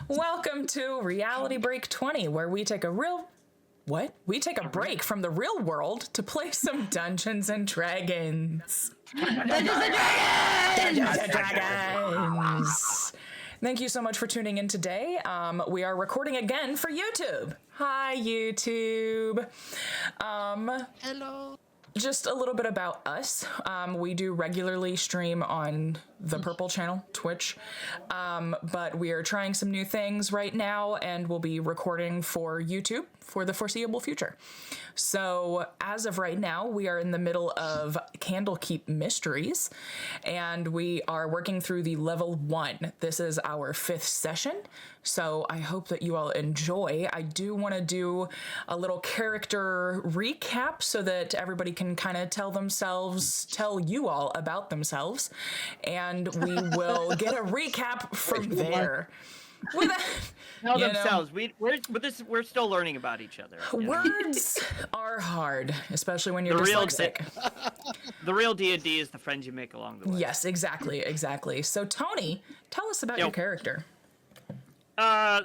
Welcome to Reality Break 20, where we take a break from the real world to play some Dungeons and Dragons. Dungeons and Dragons! Thank you so much for tuning in today. We are recording again for YouTube. Hi, YouTube. Hello. Just a little bit about us. We do regularly stream on the Purple channel, Twitch, but we are trying some new things right now, and we'll be recording for YouTube for the foreseeable future. So as of right now, we are in the middle of Candlekeep Mysteries, and we are working through the level 1. This is our 5th session, so I hope that you all enjoy. I do want to do a little character recap so that everybody can kind of tell you all about themselves, and we will get a recap from there. Tell themselves. We're still learning about each other. Words are hard, especially when you're dyslexic. The real D&D is the friends you make along the way. Yes, exactly. So Tony, tell us about your character.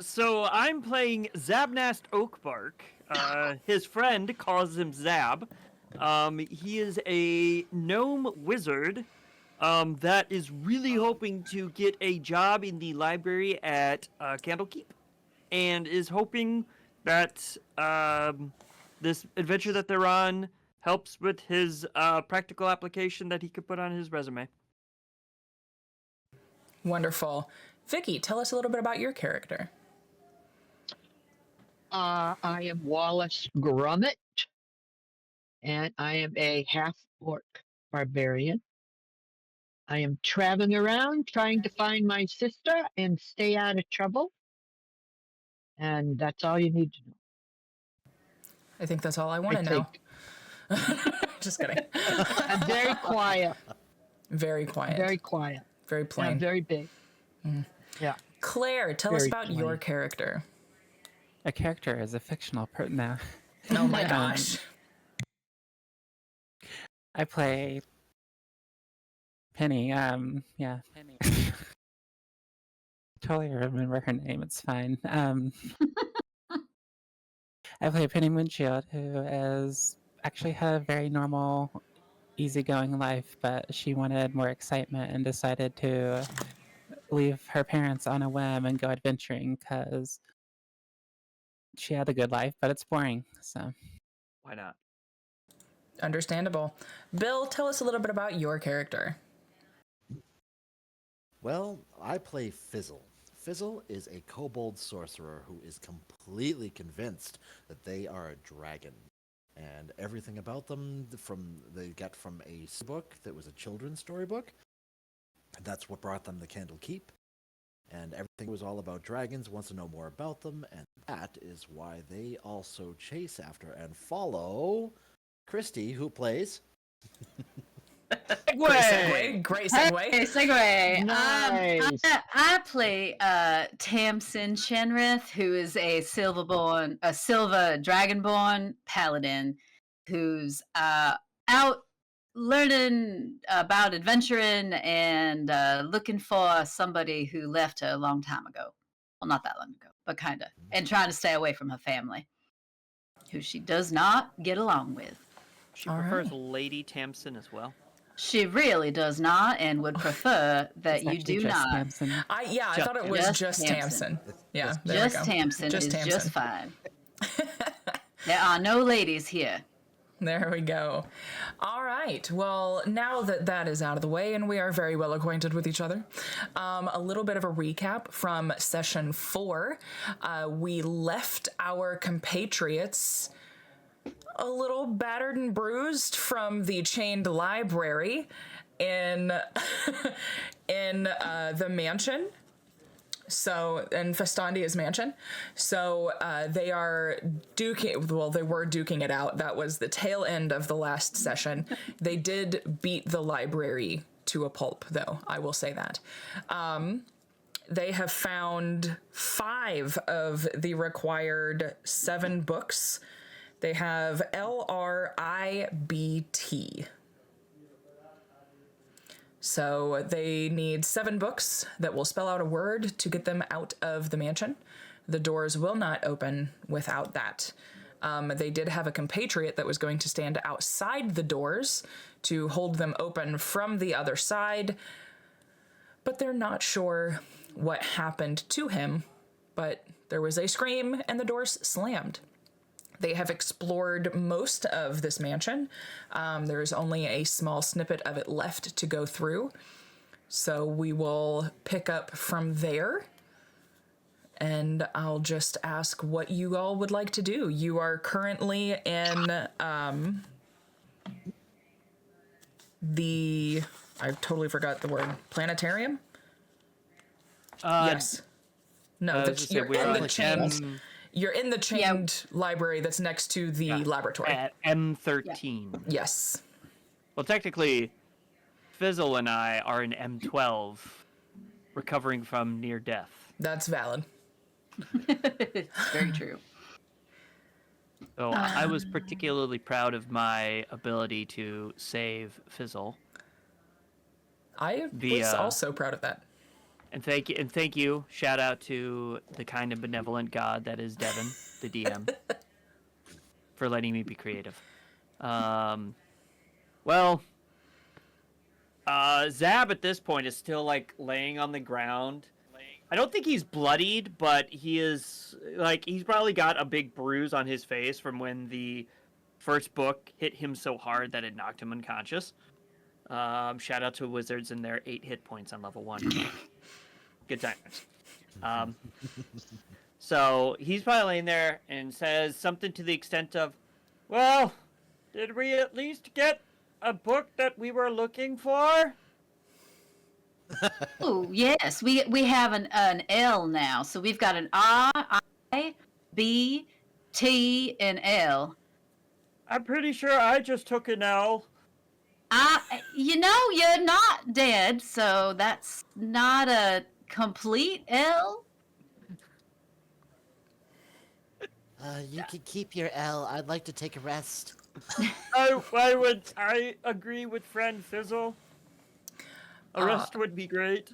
So I'm playing Zabnast Oakbark. His friend calls him Zab. He is a gnome wizard that is really hoping to get a job in the library at Candlekeep, and is hoping that this adventure that they're on helps with his practical application that he could put on his resume. Wonderful. Vicky, tell us a little bit about your character. I am Wallace Grummet, and I am a half-orc barbarian. I am traveling around trying to find my sister and stay out of trouble. And that's all you need to know. I think that's all I want to know. Just kidding. I'm very quiet. Very quiet. Very quiet. Very plain. I'm very big. Yeah. Claire, tell us about your character. A character is a fictional person now. Oh my gosh. I play Penny. Penny. Totally remember her name. It's fine. I play Penny Windshield, who is actually had a very normal, easygoing life, but she wanted more excitement and decided to leave her parents on a whim and go adventuring because she had a good life, but it's boring. So why not? Understandable. Bill, tell us a little bit about your character. Well, I play Fizzle. Fizzle is a kobold sorcerer who is completely convinced that they are a dragon. And everything about them they get from a book that was a children's storybook. That's what brought them to Candlekeep. And everything was all about dragons, wants to know more about them, and that is why they also chase after and follow Christy, who plays... Great segue. Hey, segue. Nice. I play Tamsin Chenrith, who is a silver dragonborn paladin, who's out learning about adventuring and looking for somebody who left her a long time ago. Well, not that long ago, but kind of. And trying to stay away from her family, who she does not get along with. She prefers Lady Tamsin as well. She really does not, and would prefer that you do not. Tamsin. I thought it was just Tamsin. Yeah, just Tamsin is Tamsin. just fine. There are no ladies here. There we go. All right. Well, now that that is out of the way and we are very well acquainted with each other, a little bit of a recap from session 4. We left our compatriots a little battered and bruised from the chained library in the mansion. So, in Festandia's mansion. So, they were duking it out. That was the tail end of the last session. They did beat the library to a pulp, though, I will say that. They have found 5 of the required 7 books. They have LRIBT. So they need 7 books that will spell out a word to get them out of the mansion. The doors will not open without that. They did have a compatriot that was going to stand outside the doors to hold them open from the other side, but they're not sure what happened to him. But there was a scream and the doors slammed. They have explored most of this mansion. There is only a small snippet of it left to go through. So we will pick up from there. And I'll just ask what you all would like to do. You are currently in I totally forgot the word. Planetarium? Yes. No, you're in the chained. You're in the chained library that's next to the laboratory. At M13. Yeah. Yes. Well, technically, Fizzle and I are in M12, recovering from near death. That's valid. It's very true. So I was particularly proud of my ability to save Fizzle. I was also proud of that. And thank you. Shout out to the kind and benevolent God that is Devin, the DM, for letting me be creative. Zab at this point is still like laying on the ground. I don't think he's bloodied, but he is he's probably got a big bruise on his face from when the first book hit him so hard that it knocked him unconscious. Shout out to wizards and their 8 hit points on level 1. Good times. So he's probably laying there and says something to the extent of, "Well, did we at least get a book that we were looking for?" Oh yes, we have an L now. So we've got an R, I, B, T, and L. I'm pretty sure I just took an L. You're not dead, so that's not a complete L. You can keep your L. I'd like to take a rest. I agree with friend Fizzle. A rest would be great.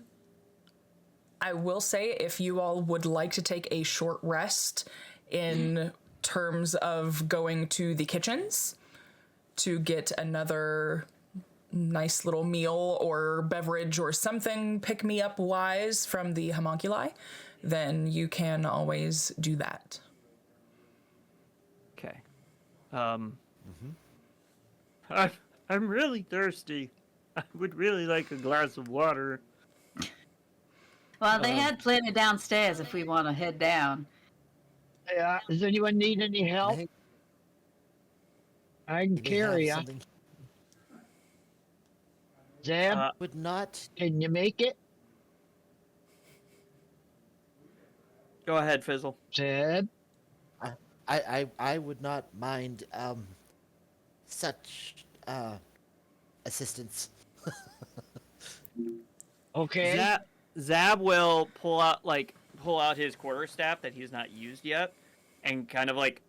I will say, if you all would like to take a short rest in terms of going to the kitchens to get another nice little meal or beverage or something pick-me-up wise from the homunculi, then you can always do that. Okay. I'm really thirsty. I would really like a glass of water. Well, they had plenty downstairs if we want to head down. Does anyone need any help? I can carry you. Zeb, Would not. can you make it? Go ahead, Fizzle. Zeb, I would not mind such assistance. okay. Zab will pull out his quarterstaff that he's not used yet, and kind of like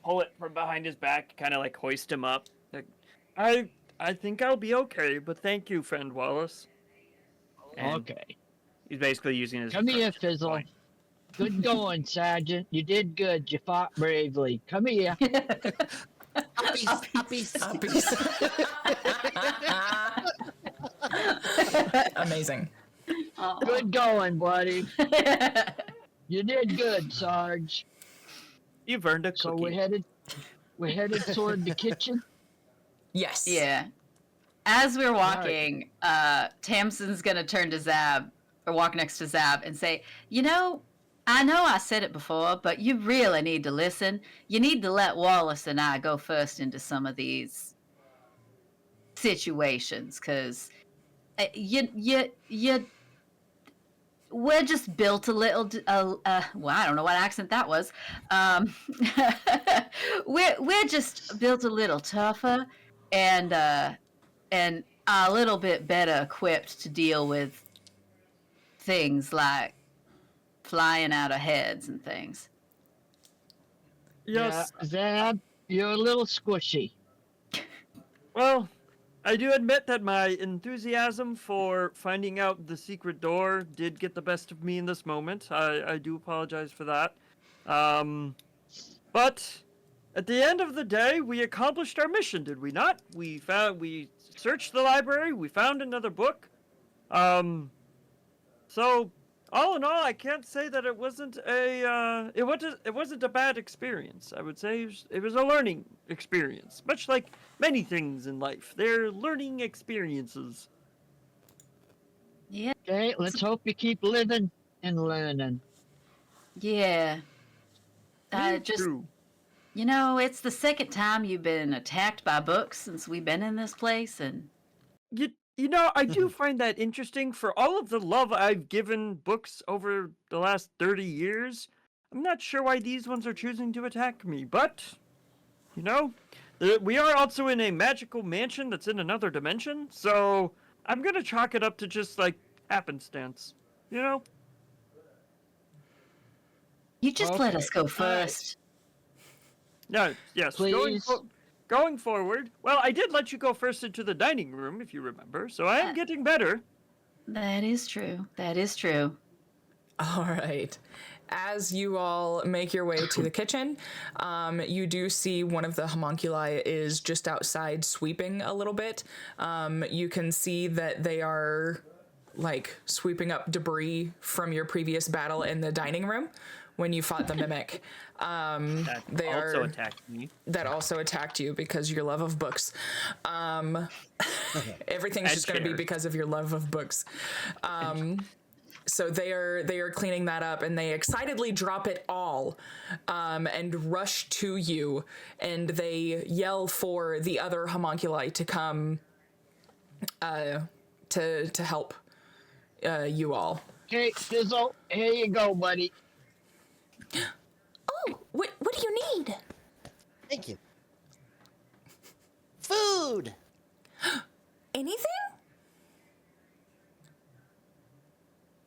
pull it from behind his back, kind of like hoist him up. Like, I think I'll be okay, but thank you, friend Wallace. And Okay. he's basically using his. Come here, encouragement Fizzle. point. Good going, Sergeant. You did good. You fought bravely. Come here. Uppies. Amazing. Good going, buddy. You did good, Sarge. You've earned a cookie. So we're headed toward the kitchen. Yes. Yeah. As we're walking, Tamsin's gonna turn to Zab, or walk next to Zab, and say, I know I said it before, but you really need to listen. You need to let Wallace and I go first into some of these situations, because we're just built a little. Well, I don't know what accent that was. We're just built a little tougher, and a little bit better equipped to deal with things like flying out of heads and things. Yes. Yeah, Zab, you're a little squishy. Well, I do admit that my enthusiasm for finding out the secret door did get the best of me in this moment. I do apologize for that. But at the end of the day, we accomplished our mission, did we not? We searched the library, we found another book. So all in all, I can't say that it wasn't a bad experience. I would say it was a learning experience, much like many things in life. They're learning experiences. Yeah. Okay, let's hope you keep living and learning. Yeah. Just, True. it's the second time you've been attacked by books since we've been in this place, and I do find that interesting. For all of the love I've given books over the last 30 years, I'm not sure why these ones are choosing to attack me. But, we are also in a magical mansion that's in another dimension, so I'm gonna chalk it up to just, happenstance. you just let us go first. No, yes, Please. going forward. Well, I did let you go first into the dining room, if you remember, so I am getting better. That is true. That is true. All right. As you all make your way to the kitchen, you do see one of the homunculi is just outside sweeping a little bit. You can see that they are sweeping up debris from your previous battle in the dining room when you fought the mimic. They also are attacked me. that also attacked you because your love of books. Everything's And just going to be chairs. because of your love of books. So they are cleaning that up, and they excitedly drop it all, and rush to you, and they yell for the other homunculi to come, to help you all. Okay, Fizzle, here you go, buddy. Oh, what do you need? Thank you. Food! Anything?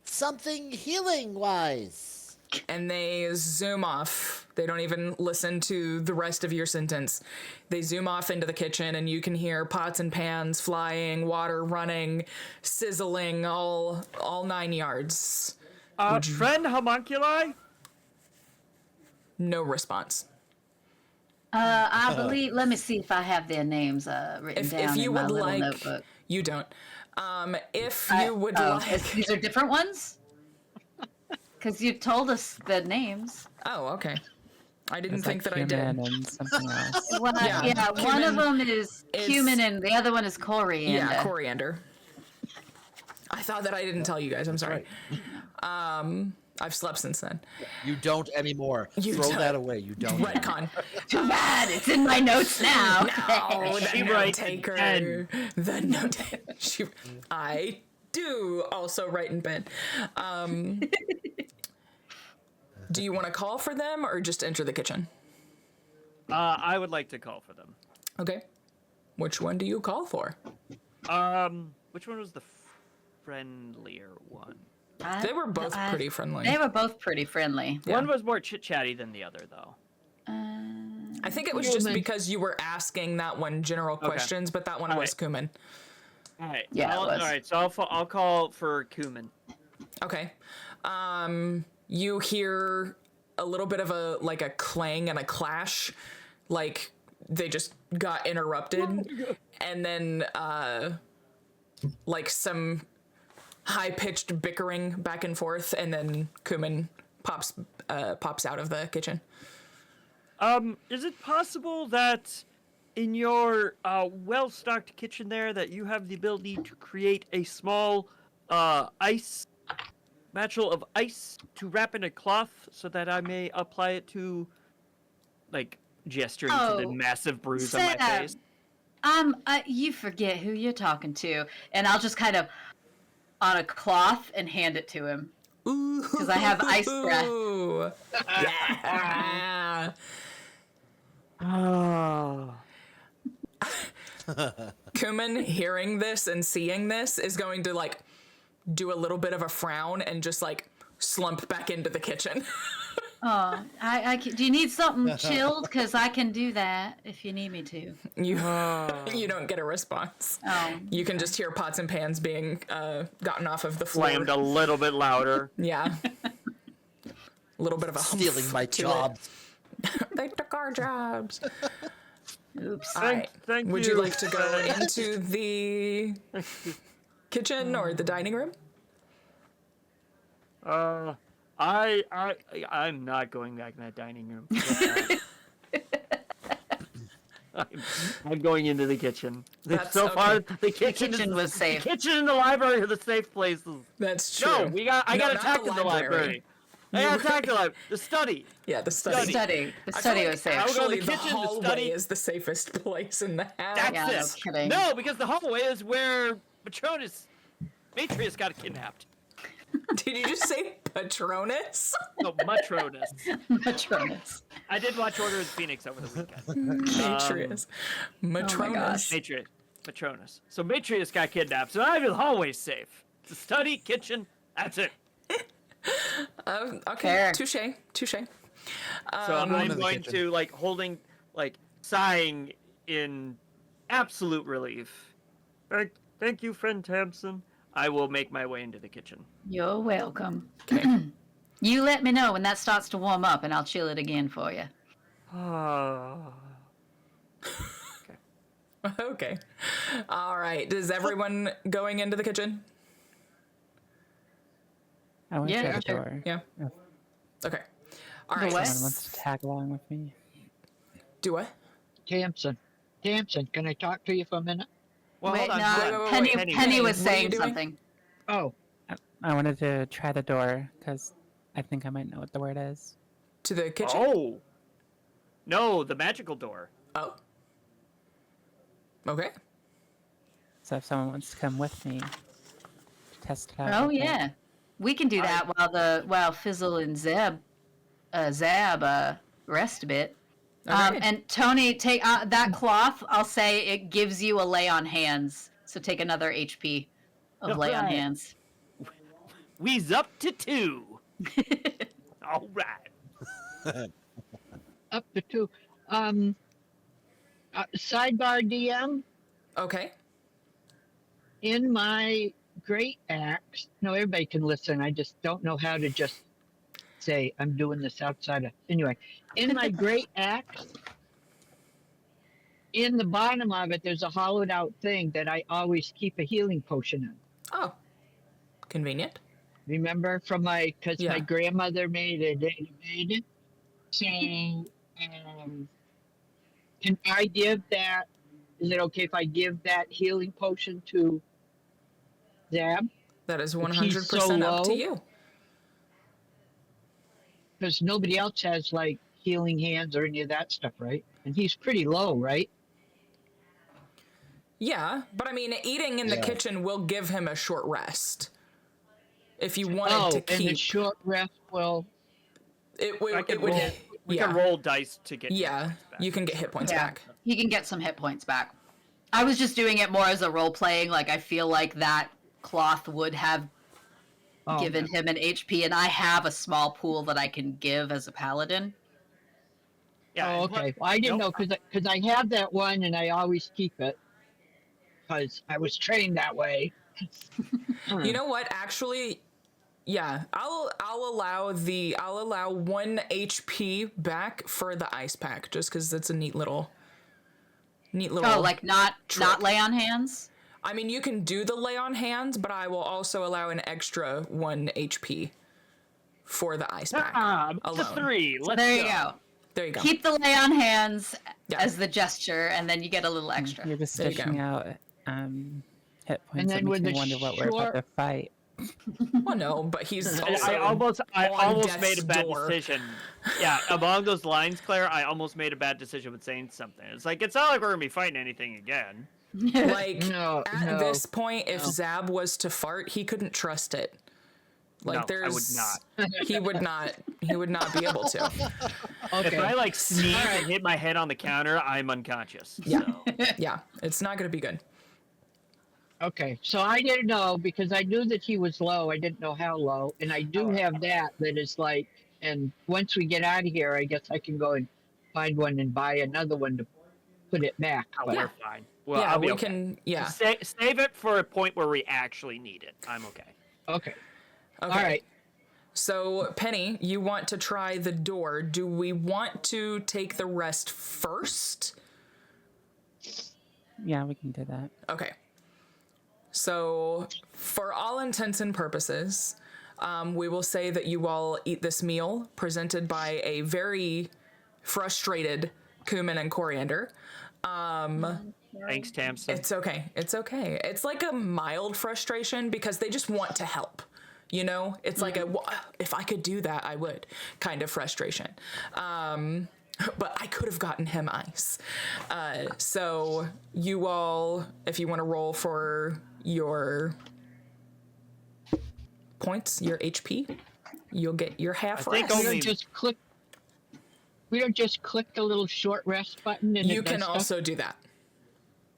Something healing-wise. And they zoom off. They don't even listen to the rest of your sentence. They zoom off into the kitchen, and you can hear pots and pans flying, water running, sizzling, all 9 yards. Friend homunculi? No response. I believe. Let me see if I have their names written If down you in my would little like, notebook. you don't. If you would like, These are different ones. Because you told us the names. oh, okay. I didn't It's think like that I did. cumin and something else. Well, Yeah, yeah, one of them is cumin and the other one is coriander. Yeah, coriander. I thought that I didn't tell you guys. I'm sorry. I've slept since then. You don't anymore. You Throw don't. that away. You don't. Retcon. Too bad. It's in my notes now. Oh, the She note writes taker. pen. The note. I do also write in pen. Do you want to call for them or just enter the kitchen? I would like to call for them. Okay. Which one do you call for? Which one was the friendlier one? They were both pretty friendly. They were both pretty friendly. Yeah. One was more chit-chatty than the other, though. I think it was just because you were asking that one general questions, but that one was Kuman. All right. Yeah, it was. All right. So I'll call for cumin. Okay. You hear a little bit of a clang and a clash, like they just got interrupted, and then some high-pitched bickering back and forth, and then Kuman pops out of the kitchen. Is it possible that in your well-stocked kitchen there that you have the ability to create a small matchel of ice to wrap in a cloth so that I may apply it to, gesturing to the Oh, massive bruise on my Sam. face? You forget who you're talking to, and I'll just kind of on a cloth and hand it to him because I have ice breath. Ooh. Yeah. Oh. Kuman, hearing this and seeing this, is going to do a little bit of a frown and just slump back into the kitchen. Do you need something chilled? Because I can do that if you need me to. You you don't get a response. Oh, You can just hear pots and pans being gotten off of the floor. Slammed a little bit louder. Yeah. A little bit of a humph Stealing my to it. jobs. They took our jobs. oops. All right. Thank Would you. you like to go into the kitchen or the dining room? I'm not going back in that dining room. I'm going into the kitchen. That's so far, okay. the kitchen, kitchen was safe. The kitchen and the library are the safe places. That's true. No, I got not attacked in the library. I got attacked in the library. The study. Yeah, the study. The I feel study like was safe. I would go to Actually, the the kitchen, the hallway study. is the safest place in the house. That's Yeah, no it. kidding. No, because the hallway is where Matrius got kidnapped. Did you just say Patronus? No, Matronus. Matronus. I did watch Order of the Phoenix over the weekend. Matrius. Matronus. gosh. Matronus. So Matrius got kidnapped, so I feel the hallway's safe. The study, kitchen, that's it. Okay, Fair. touche. So going I'm to the going kitchen. to, sighing in absolute relief. Thank you, friend Tamsin. I will make my way into the kitchen. You're welcome. Okay. You let me know when that starts to warm up, and I'll chill it again for you. Okay. All right. Is everyone going into the kitchen? I went Yeah, to the sure. door. Yeah. If Okay. All The right. what? someone wants to tag along with me. Do what? Tamsin, can I talk to you for a minute? Well, Wait, hold on. no, hold on. wait, Penny, wait. Penny was What are you saying doing? something. Oh, I wanted to try the door because I think I might know what the word is. To the kitchen? Oh. No, the magical door. Oh. Okay. So if someone wants to come with me, test it out. Oh real quick. yeah, we can do that while Fizzle and Zab rest a bit. Okay. And Tony, take that cloth. I'll say it gives you a lay on hands. So take another HP of lay on Alright. hands. We's up to 2. All right. up to 2. Sidebar DM. Okay. In my great axe, no, everybody can listen. I just don't know how to just say I'm doing this outside of. Anyway, in my great axe, in the bottom of it, there's a hollowed out thing that I always keep a healing potion in. Oh. Convenient. Remember from because Yeah. my grandmother made it. So, can I give that? Is it okay if I give that healing potion to Zab? That is he's 100% so up to low. you. Because nobody else has like healing hands or any of that stuff, right? And he's pretty low, right? Yeah, but I mean, eating in the Yeah. kitchen will give him a short rest. If you wanted to and the keep short rest will. it, would I it can would roll, we yeah can roll dice to get yeah hit points back. you can get hit points Yeah, back. he can get some hit points back. I was just doing it more as a role playing. Like I feel like that cloth would have Oh, given him an HP, and I have a small pool that I can give as a paladin. Yeah, Oh, and okay. look, Well, I didn't know nope. because I have that one and I always keep it because I was trained that way. You know what? Actually, yeah, I'll allow 1 HP back for the ice pack just because that's a neat little. Oh, like not trick. lay on hands. I mean, you can do the lay on hands, but I will also allow an extra 1 HP for the ice pack. Up to alone. 3. Let's There you go. There you go. Keep the lay on hands Yeah. as the gesture, and then you get a little extra. You're just There you go. dishing out hit points then that make with me the wonder what we're about short- to fight. Well, no, but he's also I almost on made death's a bad door. decision. Yeah, along those lines, Claire, I almost made a bad decision with saying something. It's like, it's not like we're going to be fighting anything again. Like No, at no, this point, if no. Zab was to fart, he couldn't trust it. Like No, I would there's not. He would not be able to. Okay. If I sneeze and hit my head on the counter, I'm unconscious. Yeah. So. Yeah, it's not gonna be good. Okay, so I didn't know because I knew that he was low. I didn't know how low, and I do have that is like And once we get out of here, I guess I can go and find one and buy another one to put it back. Oh, But we're fine. Well, Yeah, I'll be we okay. can. Yeah. Save it for a point where we actually need it. I'm okay. okay. Okay. All right. So, Penny, you want to try the door. Do we want to take the rest first? Yeah, we can do that. Okay. So, for all intents and purposes, we will say that you all eat this meal presented by a very frustrated cumin and coriander. Thanks, Tamsin. It's okay. It's okay. It's like a mild frustration because they just want to help. You know, it's like if I could do that, I would kind of frustration. But I could have gotten him ice. So you all, if you want to roll for your points, your HP, you'll get your half I think rest. We only- don't just click. We don't just click the little short rest button and You it does can stuff? also do that.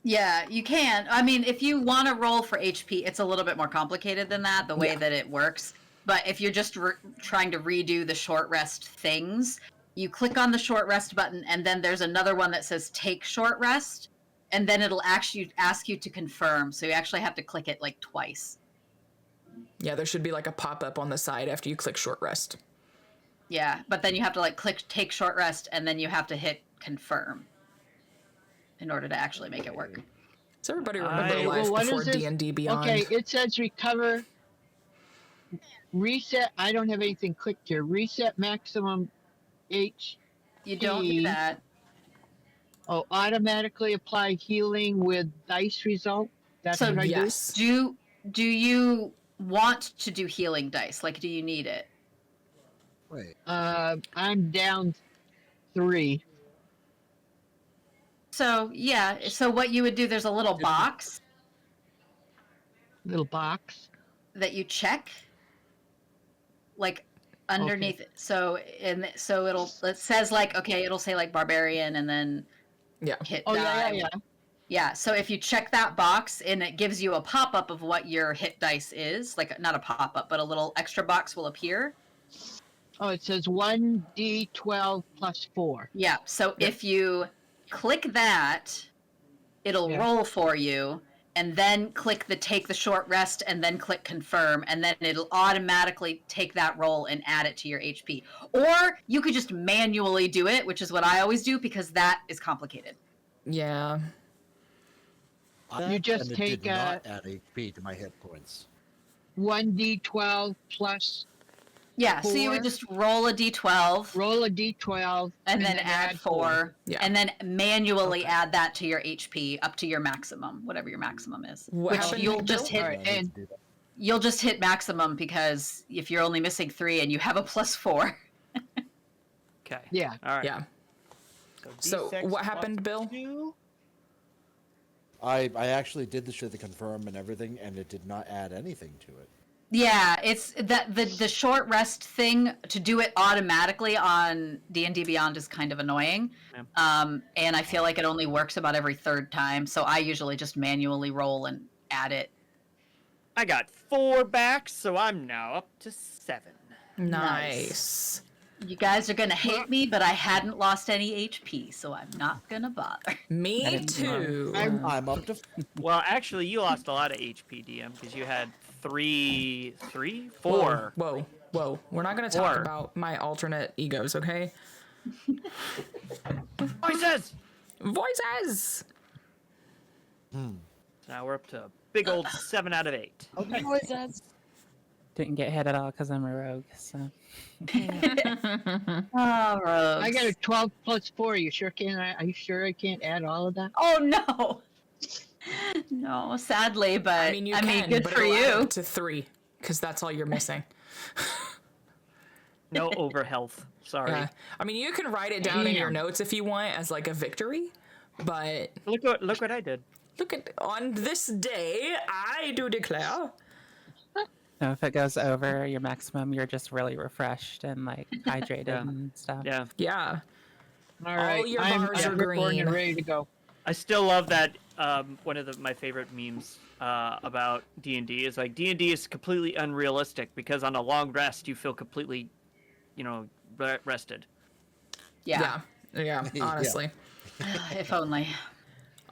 Yeah, you can. I mean, if you want to roll for HP, it's a little bit more complicated than that, the way Yeah. that it works. But if you're just trying to redo the short rest things, you click on the short rest button, and then there's another one that says take short rest, and then it'll actually ask you to confirm. So you actually have to click it like twice. Yeah, there should be like a pop-up on the side after you click short rest. Yeah, but then you have to like click take short rest, and then you have to hit confirm in order to actually make it work. Does everybody remember Okay, life well, what before is this? D&D Beyond? Okay, it says recover. Reset. I don't have anything clicked here. Reset maximum H. You don't do that. Oh, automatically apply healing with dice result. That's So what I yes. Do you want to do healing dice? Like, do you need it? Wait. do. I'm down 3. So yeah. So what you would do? There's a little box Little box. that you check, like underneath it. So it says like, okay, it'll say like barbarian and then Yeah. hit Oh die. yeah. Yeah, so if you check that box and it gives you a pop-up of what your hit dice is, like not a pop-up, but a little extra box will appear. Oh, it says 1d12 plus 4. Yeah, so if you click that, it'll Yeah. roll for you, and then click the take the short rest and then click confirm, and then it'll automatically take that roll and add it to your HP. Or you could just manually do it, which is what I always do because that is complicated. Yeah. You just and it take, did not add HP to my hit points. 1d12 plus Yeah, so you would 4. just roll a d12. Roll a d12 And then add 4, Yeah. and then manually add that to your HP up to your maximum, whatever your maximum is. What Which happened, you'll just Bill? hit. All right, and You'll just hit maximum because if you're only missing 3 and you have a +4. Okay. yeah. All right. Yeah. So D6 what plus happened, Bill? 2? I confirm and everything, and it did not add anything to it. Yeah, it's that the short rest thing to do it automatically on D&D Beyond is kind of annoying. Yeah. And I feel like it only works about every third time, so I usually just manually roll and add it. I got 4 back, so I'm now up to 7. Nice. You guys are gonna hate me, but I hadn't lost any HP, so I'm not gonna bother. Me didn't too. I'm up to. Well, actually, you lost a lot of HP, DM, because you had 4. Whoa. We're not going to talk 4. about my alternate egos, okay? Voices! Voices! Now we're up to a big old 7 out of 8. Didn't get hit at all because I'm a rogue. So Oh, rogues. I got a 12 plus 4. Are you sure I can't add all of that? Oh no. No, sadly, but I mean, you can, good but for it'll add you. up to 3, because that's all you're missing. No overhealth. Sorry. Yeah. I mean, you can write it down in your notes if you want as like a victory, but Look what I did. look at on this day, I do declare. no, if it goes over your maximum, you're just really refreshed and like hydrated Yeah. and stuff. Yeah. Yeah. All right. your I'm bars are Capricorn green. and ready to go. I still love that one of my favorite memes about D&D is like D&D is completely unrealistic because on a long rest you feel completely rested. Yeah. Yeah, honestly. If only.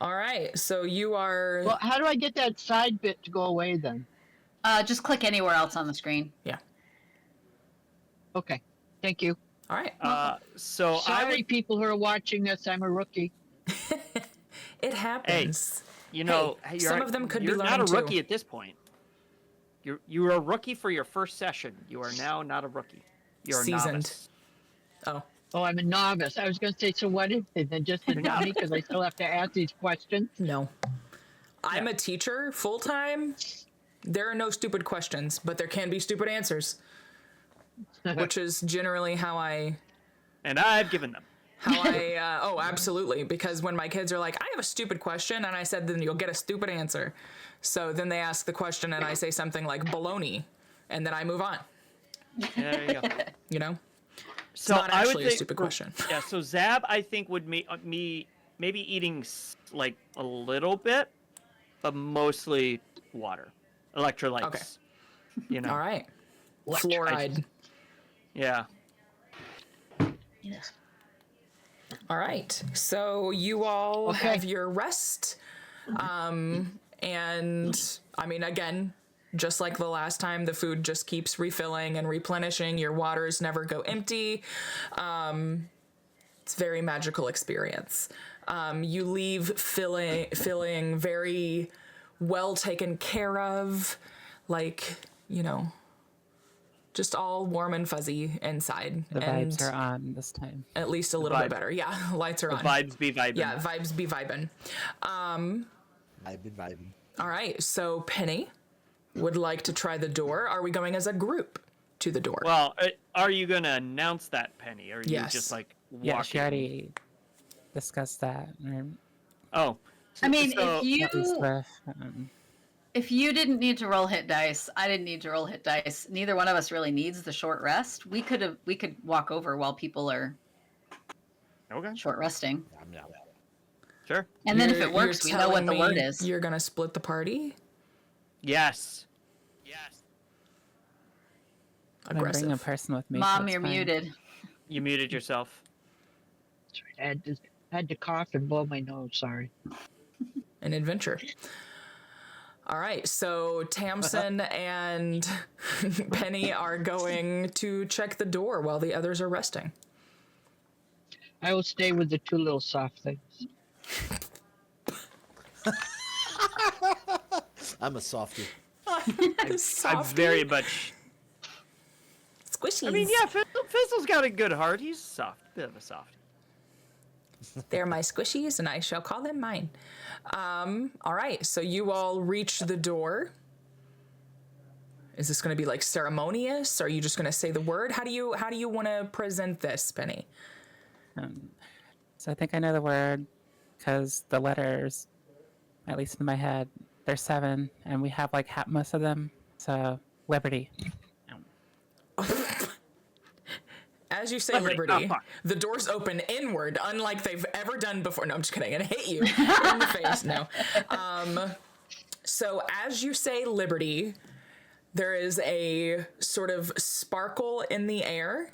All right, so you are. Well, how do I get that side bit to go away then? Just click anywhere else on the screen. Yeah. Okay. Thank you. All right. So Sorry, people who are watching this. I'm a rookie. It happens. Hey, some of them could be you're learning not a rookie too. at this point. You're a rookie for your first session. You are now not a rookie. You're a Seasoned. novice. Oh, Oh, I'm a novice. I was going to say, so what is it? Then just a dummy because I still have to ask these questions. no. I'm a teacher full time. There are no stupid questions, but there can be stupid answers, which is generally how I. And I've given them. Oh, absolutely. Because when my kids are like, I have a stupid question, and I said, then you'll get a stupid answer. So then they ask the question, and I say something like baloney, and then I move on. Yeah, there you go. You know? So not I would actually a think stupid question. Yeah, so Zab, I think, would me maybe eating like a little bit, but mostly water, electrolytes. Okay. All right. Electrolytes. Fluoride. Yeah. Yes. All right. So you all Okay. have your rest. And I mean, again, just like the last time, the food just keeps refilling and replenishing. Your waters never go empty. It's a very magical experience. You leave feeling very well taken care of, like, just all warm and fuzzy inside. The and vibes are on this time. at least a little bit better. Yeah, lights are on. Vibes be vibing. Yeah, vibes be vibing. I've been vibing. All right, so Penny would like to try the door. Are we going as a group to the door? Well, are you gonna announce that, Penny? Or are you Yes. just like walking? Yeah, she already discussed that. Oh. I mean, so- At least with, if you didn't need to roll hit dice, I didn't need to roll hit dice. Neither one of us really needs the short rest. We could walk over while people are Okay. short resting. Sure. And then if You're- it works, we you're know what telling the me word is. You're gonna split the party? Yes. I'm bringing a Aggressive. person with me. so Mom, it's you're fine. muted. You muted yourself. I had to cough and blow my nose. Sorry. An adventure. All right, so Tamsin and Penny are going to check the door while the others are resting. I will stay with the two little soft things. I'm a softie. I'm very much. Squishies. I mean, yeah, Fizzle's got a good heart. He's soft, bit of a softie. They're my squishies, and I shall call them mine. All right, so you all reach the door. Is this going to be like ceremonious? Are you just going to say the word? How do you want to present this, Penny? So I think I know the word because the letters, at least in my head, there's 7, and we have like most of them. So liberty. As you say Liberty. liberty, Oh, fuck. the doors open inward, unlike they've ever done before. No, I'm just kidding. And hit you in the face. No. So as you say liberty, there is a sort of sparkle in the air,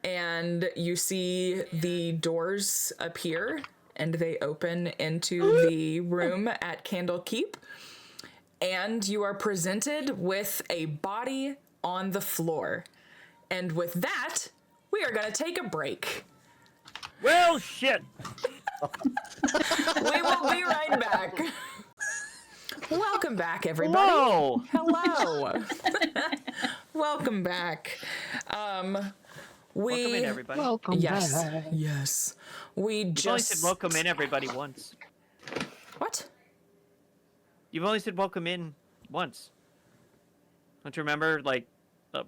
and you see the doors appear, and they open into the room at Candlekeep, and you are presented with a body on the floor. And with that, we are going to take a break. Well, shit. We will be right back. Welcome back, everybody. Whoa. Hello. Welcome back. Welcome in, everybody. Welcome Yes. back. Yes. We You've only just said welcome in, everybody, once. What? You've only said welcome in once. Don't you remember, like,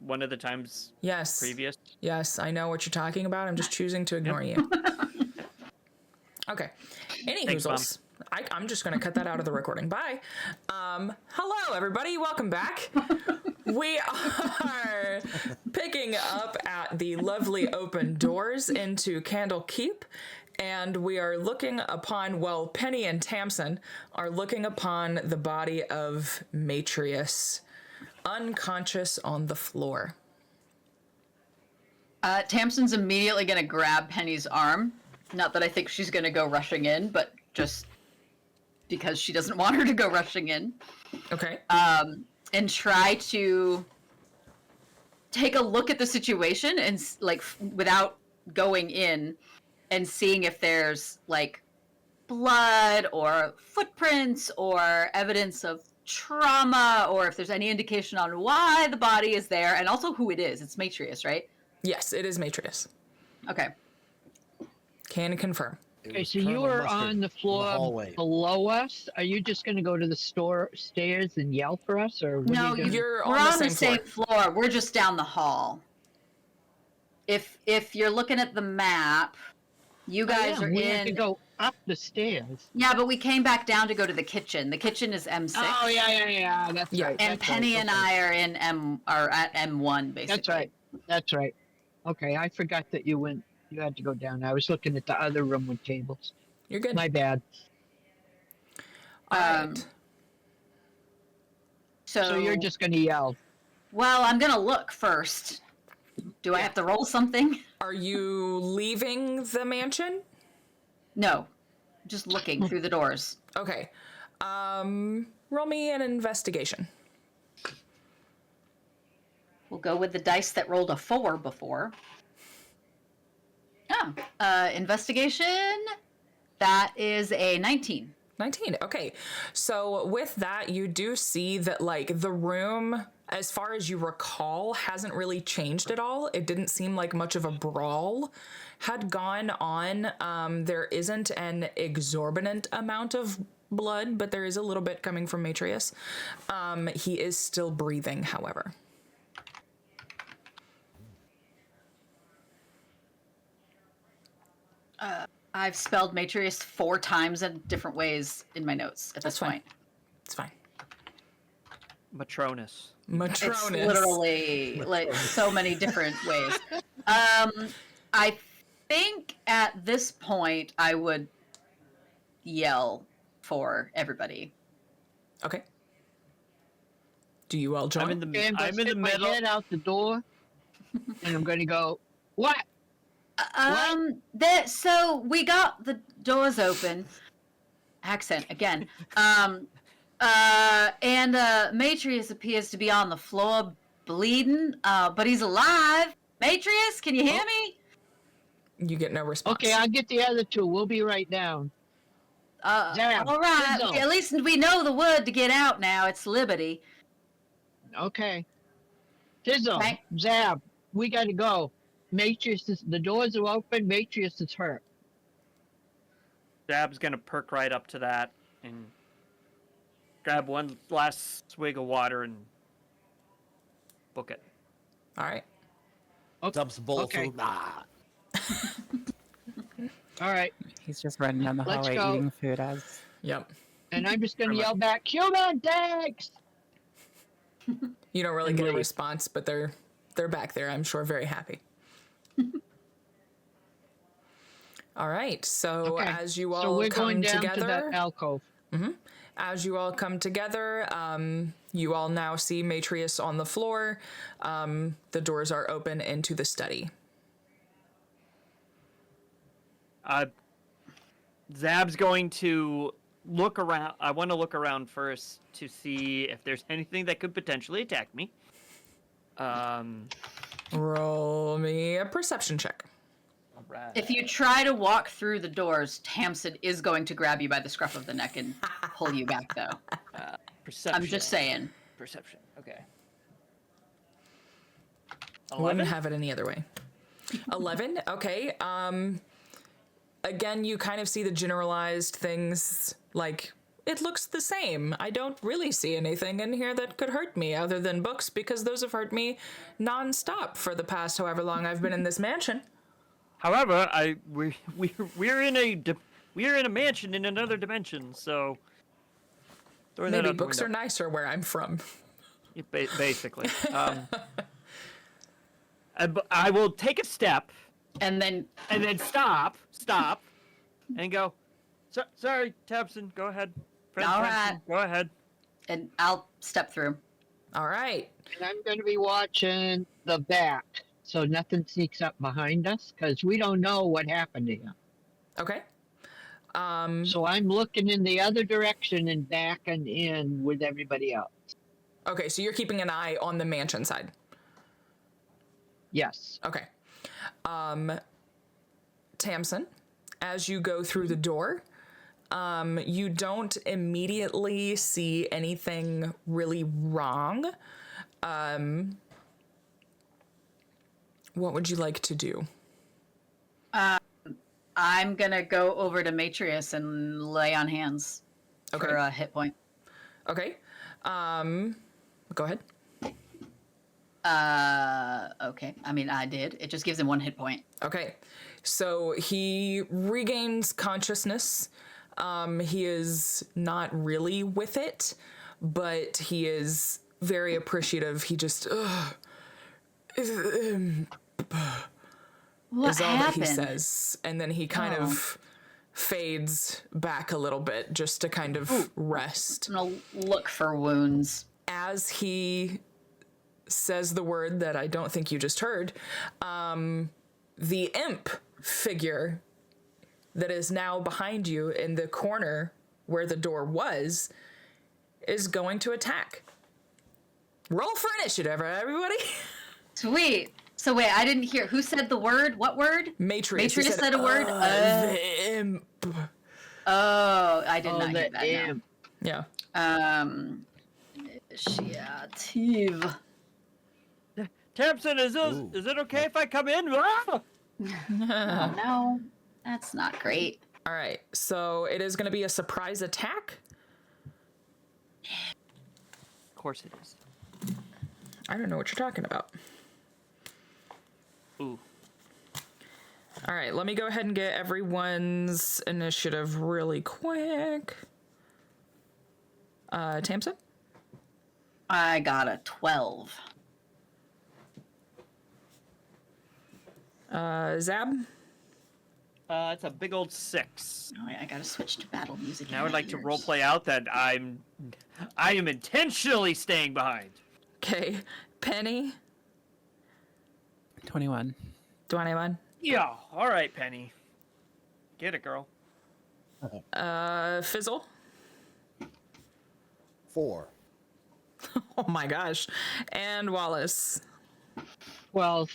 one of the times Yes. previous? Yes, I know what you're talking about. I'm just choosing to ignore you. Okay. Any Thanks, Mom. hoozles. I'm just going to cut that out of the recording. Bye. Hello, everybody. Welcome back. We are picking up at the lovely open doors into Candlekeep, and we are looking upon, well, Penny and Tamsin are looking upon the body of Matrius, unconscious on the floor. Tamsin's immediately going to grab Penny's arm. Not that I think she's going to go rushing in, but just because she doesn't want her to go rushing in. Okay. And try to take a look at the situation and without going in and seeing if there's like blood or footprints or evidence of trauma or if there's any indication on why the body is there and also who it is. It's Matrius, right? Yes, it is Matrius. Okay. Can confirm. Okay, so you are on the floor below us. Are you just going to go to the stairs and yell for us, or what No, are you doing? You're we're on the on same floor. We're just down the hall. If you're looking at the map, you guys are we have to in. go up the stairs. Yeah, but we came back down to go to the kitchen. The kitchen is M6. Oh yeah. That's Yeah. right. And that's Penny right. and Okay. are at M1 basically. That's right. That's right. Okay, I forgot that you had to go down. I was looking at the other room with tables. You're good. My bad. All right. So you're just going to yell. Well, I'm gonna look first. Do I have to roll something? Are you leaving the mansion? No, just looking through the doors. Okay. Roll me an investigation. We'll go with the dice that rolled a 4 before. Investigation. That is a 19. 19. Okay. So with that, you do see that like the room, as far as you recall, hasn't really changed at all. It didn't seem like much of a brawl had gone on. There isn't an exorbitant amount of blood, but there is a little bit coming from Matrius. He is still breathing, however. I've spelled Matrius 4 times in different ways in my notes at this That's fine. point. It's fine. Matronus. Matronus. It's literally like so many different ways. I think at this point I would yell for everybody. Okay. Do you all join? I'm in the Okay, I'm going to stick my middle. head out the door, and I'm going to go, what? So we got the doors open. Accent again. And Matrius appears to be on the floor bleeding, but he's alive. Matrius, can you hear me? You get no response. Okay, I'll get the other two. We'll be right down. Zab, All right. Sizzle. At least we know the word to get out now. It's Liberty. Okay. Tizzle, Okay. Zab, we got to go. The doors are open. Matrius is hurt. Dab's gonna perk right up to that and grab one last swig of water and book it. All right. Dumps a bowl of Okay. food. Ah. All right. He's just running down the Let's hallway go. eating food as Yep. And I'm just going to yell back, human tanks! You don't really And get a leave. response, but they're back there, I'm sure, very happy. All right. So Okay. as you So all we're come going down together, to that alcove. as you all come together, you all now see Matrius on the floor. The doors are open into the study. Zab's going to look around. I want to look around first to see if there's anything that could potentially attack me. Roll me a perception check. Alright. If you try to walk through the doors, Tamsin is going to grab you by the scruff of the neck and pull you back, though. Perception. I'm just saying. Perception. Okay. Wouldn't 11? have it any other way. 11. Okay. Again, you kind of see the generalized things, like, it looks the same. I don't really see anything in here that could hurt me other than books, because those have hurt me nonstop for the past however long I've been in this mansion. However, we're in a mansion in another dimension, so throw that Maybe out the books are window. nicer where I'm from. Yeah, basically. I will take a step And then and then stop, and go. Sorry, Tabson, go ahead. Friend All Tabson, right. go ahead. I'll step through. All right. And I'm going to be watching the back. so nothing sneaks up behind us because we don't know what happened to him. Okay. So I'm looking in the other direction and backing in with everybody else. Okay, so you're keeping an eye on the mansion side. Yes. Okay. Tamsin, as you go through the door, you don't immediately see anything really wrong. What would you like to do? I'm gonna go over to Matrius and lay on hands Okay. for a hit point. Okay. Go ahead. Okay. I mean, I did. It just gives him 1 hit point. Okay. So he regains consciousness. He is not really with it, but he is very appreciative. He just, What is all happened? that he says. And then he kind of fades back a little bit just to kind of rest. I'm gonna look for wounds. As he says the word that I don't think you just heard, the imp figure that is now behind you in the corner where the door was is going to attack. Roll for initiative, everybody. Sweet. So wait, I didn't hear. Who said the word? What word? Matrius. Matrius said a word? The imp. Oh, I did not hear the that. imp. Yeah. No. Initiative. Tamsin, is it okay if I come in? Ah! Oh no, that's not great. All right. So it is going to be a surprise attack. Of course it is. I don't know what you're talking about. Ooh. All right, let me go ahead and get everyone's initiative really quick. Tamsin? I got a 12. Zab? It's a big old 6. Oh, wait, I gotta switch to battle music. Now in I would my like to ears. role play out that I am intentionally staying behind. Okay. Penny? 21. 21. Yeah, all right, Penny. Get it, girl. Fizzle? 4. Oh my gosh. And Wallace? 12.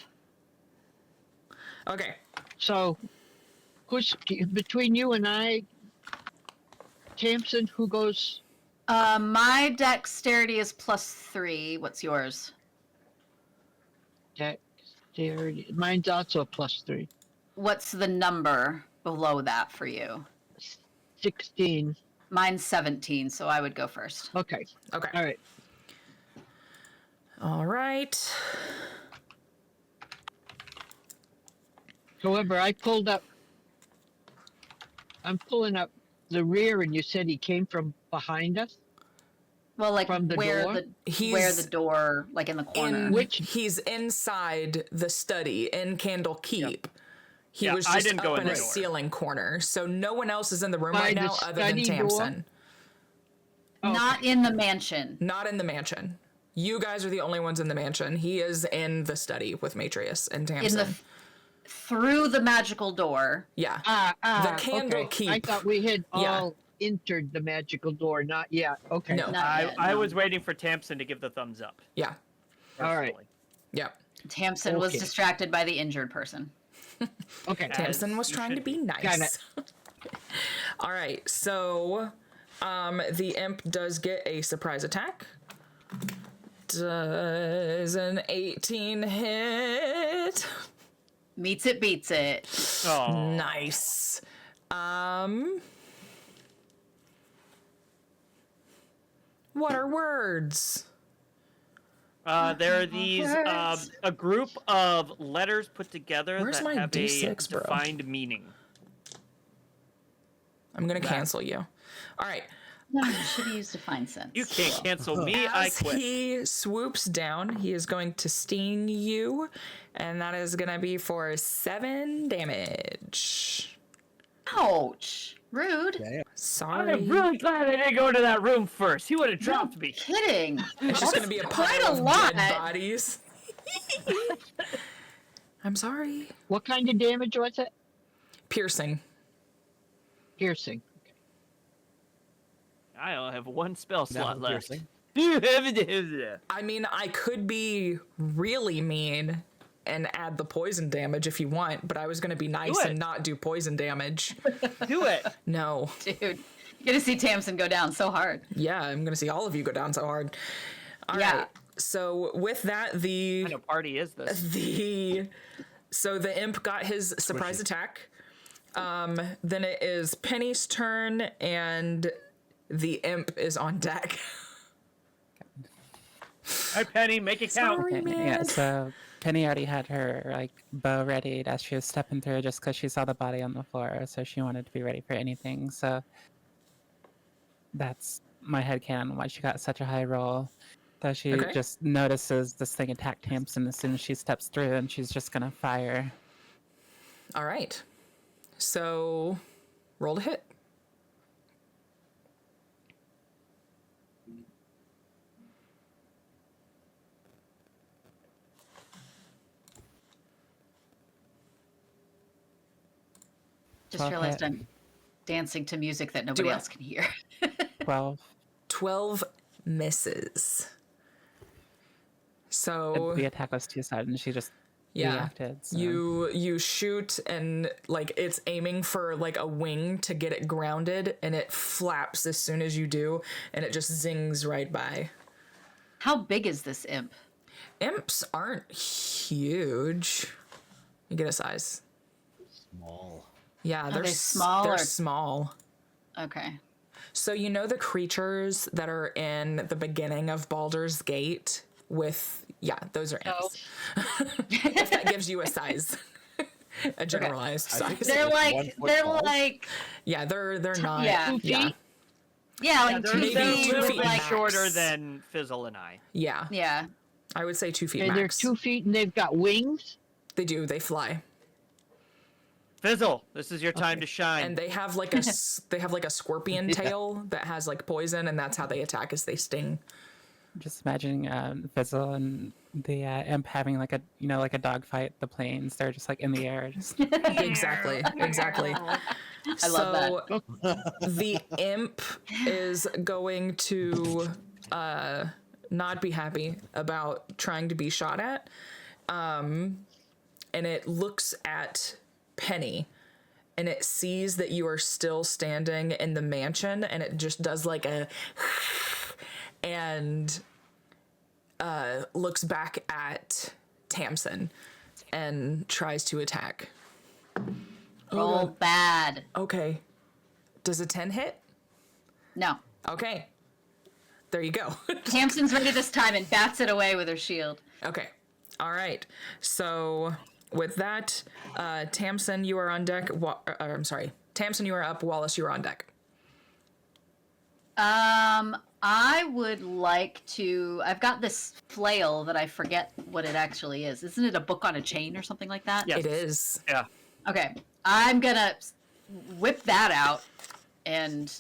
Okay. So, who's between you and I, Tamsin? Who goes? My dexterity is +3. What's yours? Dexterity. Mine's also a +3. What's the number below that for you? 16. Mine's 17, so I would go first. Okay. Okay. All right. All right. However, I'm pulling up the rear, and you said he came from behind us. Well, like From the where door? where the door, like in the corner. He's inside the study in Candlekeep. Yep. He Yeah, was I just didn't up go in in a the door. ceiling corner, so no one else is in the room By right the now other than study door? Tamsin. Not in the mansion. Not in the mansion. You guys are the only ones in the mansion. He is in the study with Matrius and Tamsin. Through the magical door. Yeah. The Candlekeep. I thought we had Yeah. all entered the magical door. Not yet. Okay. No. Not yet, I no. was waiting for Tamsin to give the thumbs up. Yeah. All right. personally. Yeah. Tamsin was Okay. distracted by the injured person. Okay. Tamsin was you trying to should be be. nice. All right. So the imp does get a surprise attack. Does an 18 hit? Meets it, beats it. Oh, Nice. What are words? there are these a group of letters put together Where's that my have D6, a bro? defined meaning. I'm gonna cancel you. All right. No, you should have used Define Sense. You can't cancel me. I As quit. he swoops down, he is going to sting you, and that is gonna be for 7 damage. Ouch. Rude. Damn. Sorry. I'm really glad I didn't go into that room first. He would have dropped me. Kidding. It's just gonna be a quite pile a of lot. dead bodies. I'm sorry. What kind of damage was it? Piercing. Piercing. I only have one spell slot Now left. piercing. I mean, I could be really mean and add the poison damage if you want, but I was going to be nice it. and not do poison damage. Do it. No. Dude, you're gonna see Tamsin go down so hard. Yeah, I'm going to see all of you go down so hard. All right. Yeah. So with that, What kind of party is this? So the imp got his surprise Squishy. attack. Then it is Penny's turn, and the imp is on deck. Hi, Penny, make it count. Sorry, Okay, man. yeah, so Penny already had her like bow ready as she was stepping through just because she saw the body on the floor, so she wanted to be ready for anything. So that's my headcanon why she got such a high roll. So she Okay. just notices this thing attack Tamsin as soon as she steps through, and she's just gonna fire. All right. So roll to hit. Just Okay. realized I'm dancing to music that nobody it. else can hear. 12. 12 misses. So The attack was too sudden. She just yeah, reacted. So. you shoot, and like it's aiming for like a wing to get it grounded, and it flaps as soon as you do, and it just zings right by. How big is this imp? Imps aren't huge. You get a size. Small. Yeah, they're they small They're or- small. Okay. So you know the creatures that are in the beginning of Baldur's Gate with those are imps. If that gives you a size. A generalized I think size. They're Like like 1 foot they're tall? like Yeah, they're not. yeah. 2 Yeah. feet? yeah, like They're, 2 maybe they're a feet. 2 little feet bit max. shorter than Fizzle and I. Yeah. Yeah. I would say 2 feet And they're max. 2 feet and they've got wings. They do. They fly, Fizzle, this is your time to shine. and they have like they have like a scorpion tail that has like poison, and that's how they attack. Is they sting. Just imagining Fizzle and the imp having like a like a dogfight. The planes, they're just like in the air. Just Exactly. Exactly. I love that. The imp is going to not be happy about trying to be shot at. And it looks at Penny, and it sees that you are still standing in the mansion, and it just does like a and looks back at Tamsin and tries to attack. Roll bad. Okay. Does a 10 hit? No. Okay. There you go. Tamsin's ready this time and bats it away with her shield. Okay. All right. So with that, Tamsin, you are on deck. I'm sorry. Tamsin, you are up. Wallace, you are on deck. I would like to. I've got this flail that I forget what it actually is. Isn't it a book on a chain or something like that? Yes. It is. Yeah. Okay. I'm gonna whip that out and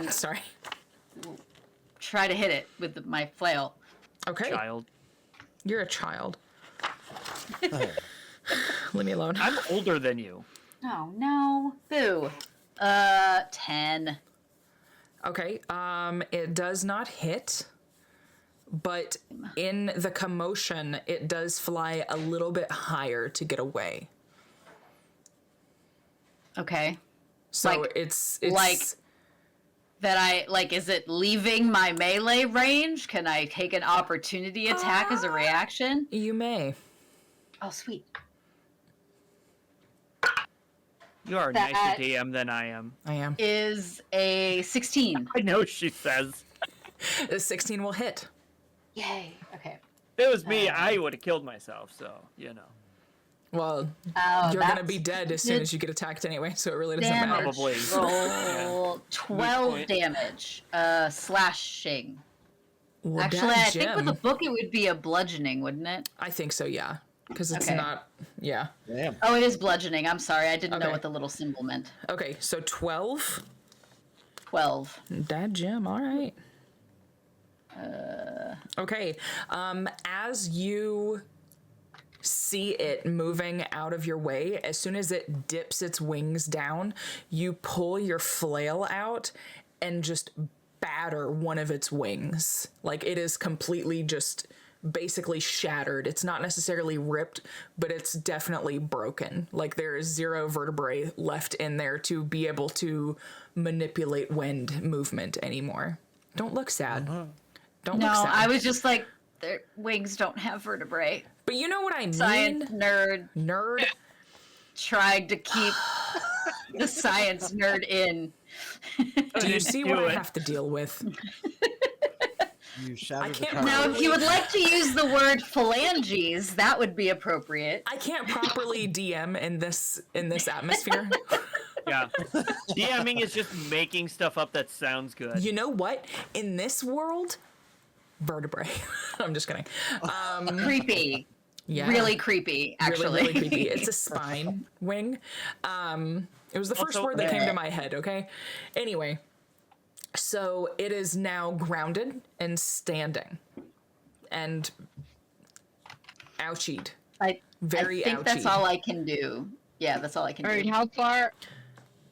Sorry. try to hit it with my flail. Okay. Child. You're a child. Leave me alone. I'm older than you. Oh no. Boo. 10. Okay. It does not hit, but in the commotion, it does fly a little bit higher to get away. Okay. So Like- it's like- That I like, is it leaving my melee range? Can I take an opportunity attack as a reaction? you may. Oh, sweet. You are a That- nicer DM than I am. I am. Is a 16. I know she says. The 16 will hit. Yay. Okay. If it was me, I would have killed myself, so, you know. Well, Oh, you're gonna that's be dead as soon good as you get attacked anyway, so it really doesn't damage. matter. Probably. Roll 12 point. damage. Slashing. Well, Actually, that I think with gem- a book it would be a bludgeoning, wouldn't it? I think so, yeah. Because it's Okay. not. Yeah. Damn. Oh, it is bludgeoning. I'm sorry. I didn't know Okay. what the little symbol meant. Okay, so 12. 12. That gem, all right. Okay. As you see it moving out of your way, as soon as it dips its wings down, you pull your flail out and just batter one of its wings. Like, it is completely just basically shattered. It's not necessarily ripped, but it's definitely broken. Like, there is 0 vertebrae left in there to be able to manipulate wind movement anymore. Don't look sad. Don't No, look sad. I was just like, their wings don't have vertebrae. But you know what I mean? Science nerd Nerd. tried to keep the science nerd in. Do you see what do I it. have to deal with? You shattered the can't card. Now, if you would like to use the word phalanges, that would be appropriate. I can't properly DM in this atmosphere. Yeah. DMing is just making stuff up that sounds good. You know what? In this world, vertebrae. I'm just kidding. Creepy. Yeah. Really creepy, actually. Really creepy. It's a spine wing. It was the first Also- word that came to my head, okay? Anyway, so it is now grounded and standing. And ouchied. Very I think that's ouchy. all I can do. Yeah, that's all I can All right, do.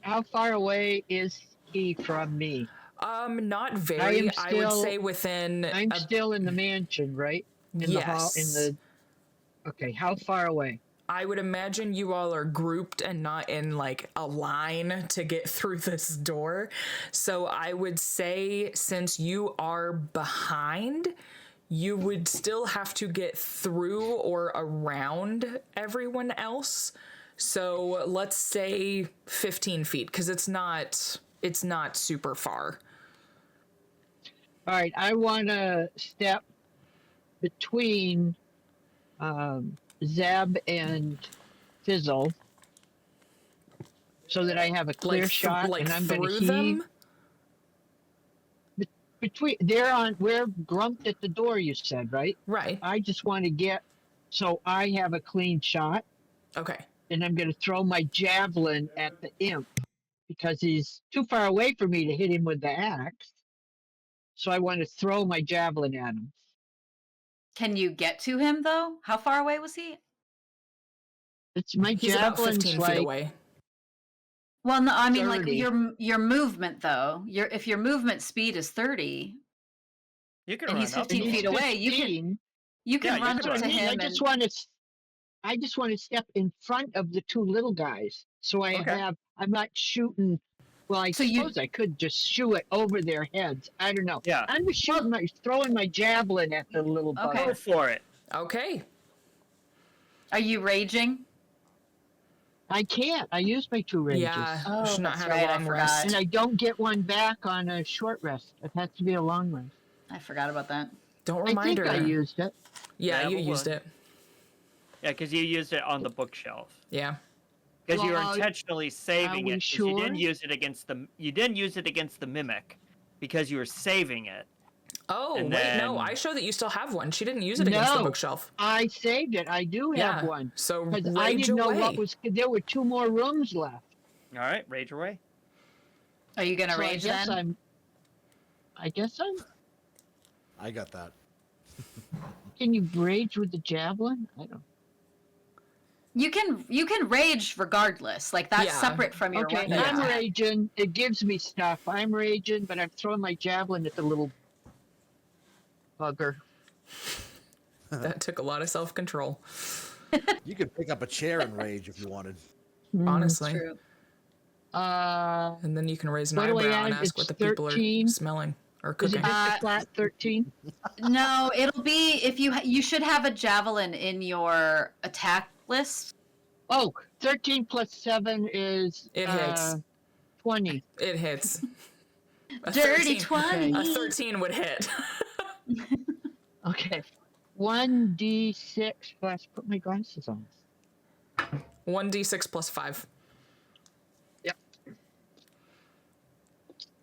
how far away is he from me? Not very. I would still- say within I'm still in the mansion, right? In the hall, in Yes. the. Okay, how far away? I would imagine you all are grouped and not in like a line to get through this door. So I would say, since you are behind, you would still have to get through or around everyone else. So let's say 15 feet, because it's not super far. All right, I want to step between Zeb and Fizzle so that I have a clear shot, like and I'm going through to heave. them. Between we're grumped at the door. You said, right? Right. I just want to get so I have a clean shot, Okay. and I'm going to throw my javelin at the imp because he's too far away for me to hit him with the axe. So I want to throw my javelin at him. Can you get to him, though? How far away was he? It's my He's about javelin's 15 like feet away. Well, no, I mean, like 30. your movement, though. If your movement speed is 30, You can and run he's up. 15 and he's feet away, you 15. can Yeah, run you can up run. to him. I just want to step in front of the two little guys, so Okay. I'm not shooting. Well, I So you- suppose I could just shoot it over their heads. I don't know. Yeah. I'm just throwing my javelin at the little Okay. Go bugger. for it. Okay. Are you raging? I can't. I use my 2 rages. Yeah. Oh, should not that's have right, a I long forgot. rest. And I don't get one back on a short rest. It has to be a long rest. I forgot about that. Don't I remind think her. I used it. Yeah, Yeah, you but used what? it. Yeah, because you used it on the bookshelf. Yeah. Because you were Well, intentionally saving we it. 'Cause you didn't sure? use it against the. You didn't use it against the mimic, because you were saving it. Oh, And wait, no. then- I show that you still have one. She didn't use it against the No. bookshelf. I saved it. I do have Yeah. one. So Because I rage didn't know away. what was. There were 2 more rooms left. All right, rage away. Are you gonna So rage then? I guess I'm. I got that. Can you rage with the javelin? I don't. You can rage regardless. Like that's Yeah. separate from your Okay, weapon. Yeah. I'm attack. raging. It gives me stuff. I'm raging, but I'm throwing my javelin at the little bugger. That took a lot of self-control, You could pick up a chair and rage if you wanted. honestly. True. And then you can raise an What do I eyebrow and add? ask what It's the people 13. are smelling or Is it cooking. just a flat 13? No, it'll be if you should have a javelin in your attack list. Oh, 13 plus 7 is It hits. 20. It hits. A Dirty 13 20. A 13 would hit. Okay. 1d6 plus. Put my glasses on. 1d6 plus 5.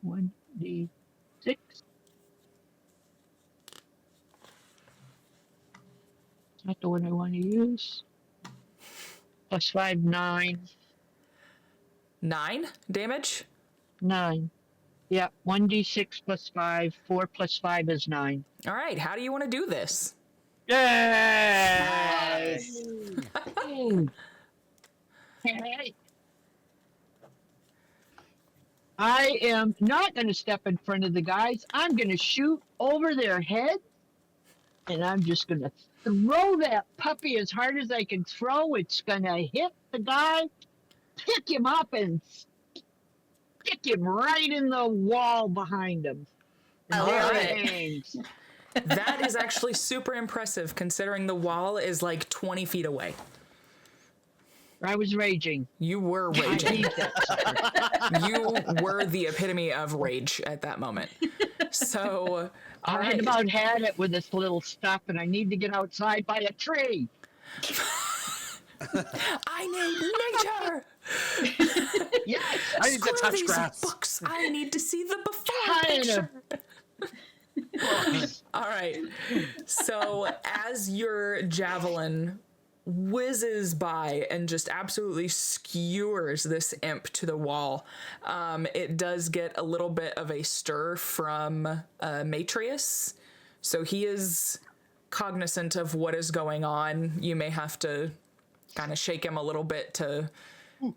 1d6. Not the one I want to use. Plus 5, 9. 9 damage? 9. Yeah, 1d6 plus 5. 4 plus 5 is 9. All right, how do you want to do this? Yay! Hey, I am not going to step in front of the guys. I'm going to shoot over their head, and I'm just going to throw that puppy as hard as I can throw. It's going to hit the guy, pick him up, and stick him right in the wall behind him. And I there love it it. hangs. That is actually super impressive considering the wall is like 20 feet away. I was raging. You were I raging. need that. You were the epitome of rage at that moment. So, all I right. had about had it with this little stuff, and I need to get outside by a tree. I need nature. Yes, I need to Screw touch these grass. books. I need to see the before Kind of. picture. All right. So as your javelin whizzes by and just absolutely skewers this imp to the wall, it does get a little bit of a stir from Matrius. So he is cognizant of what is going on. You may have to kind of shake him a little bit to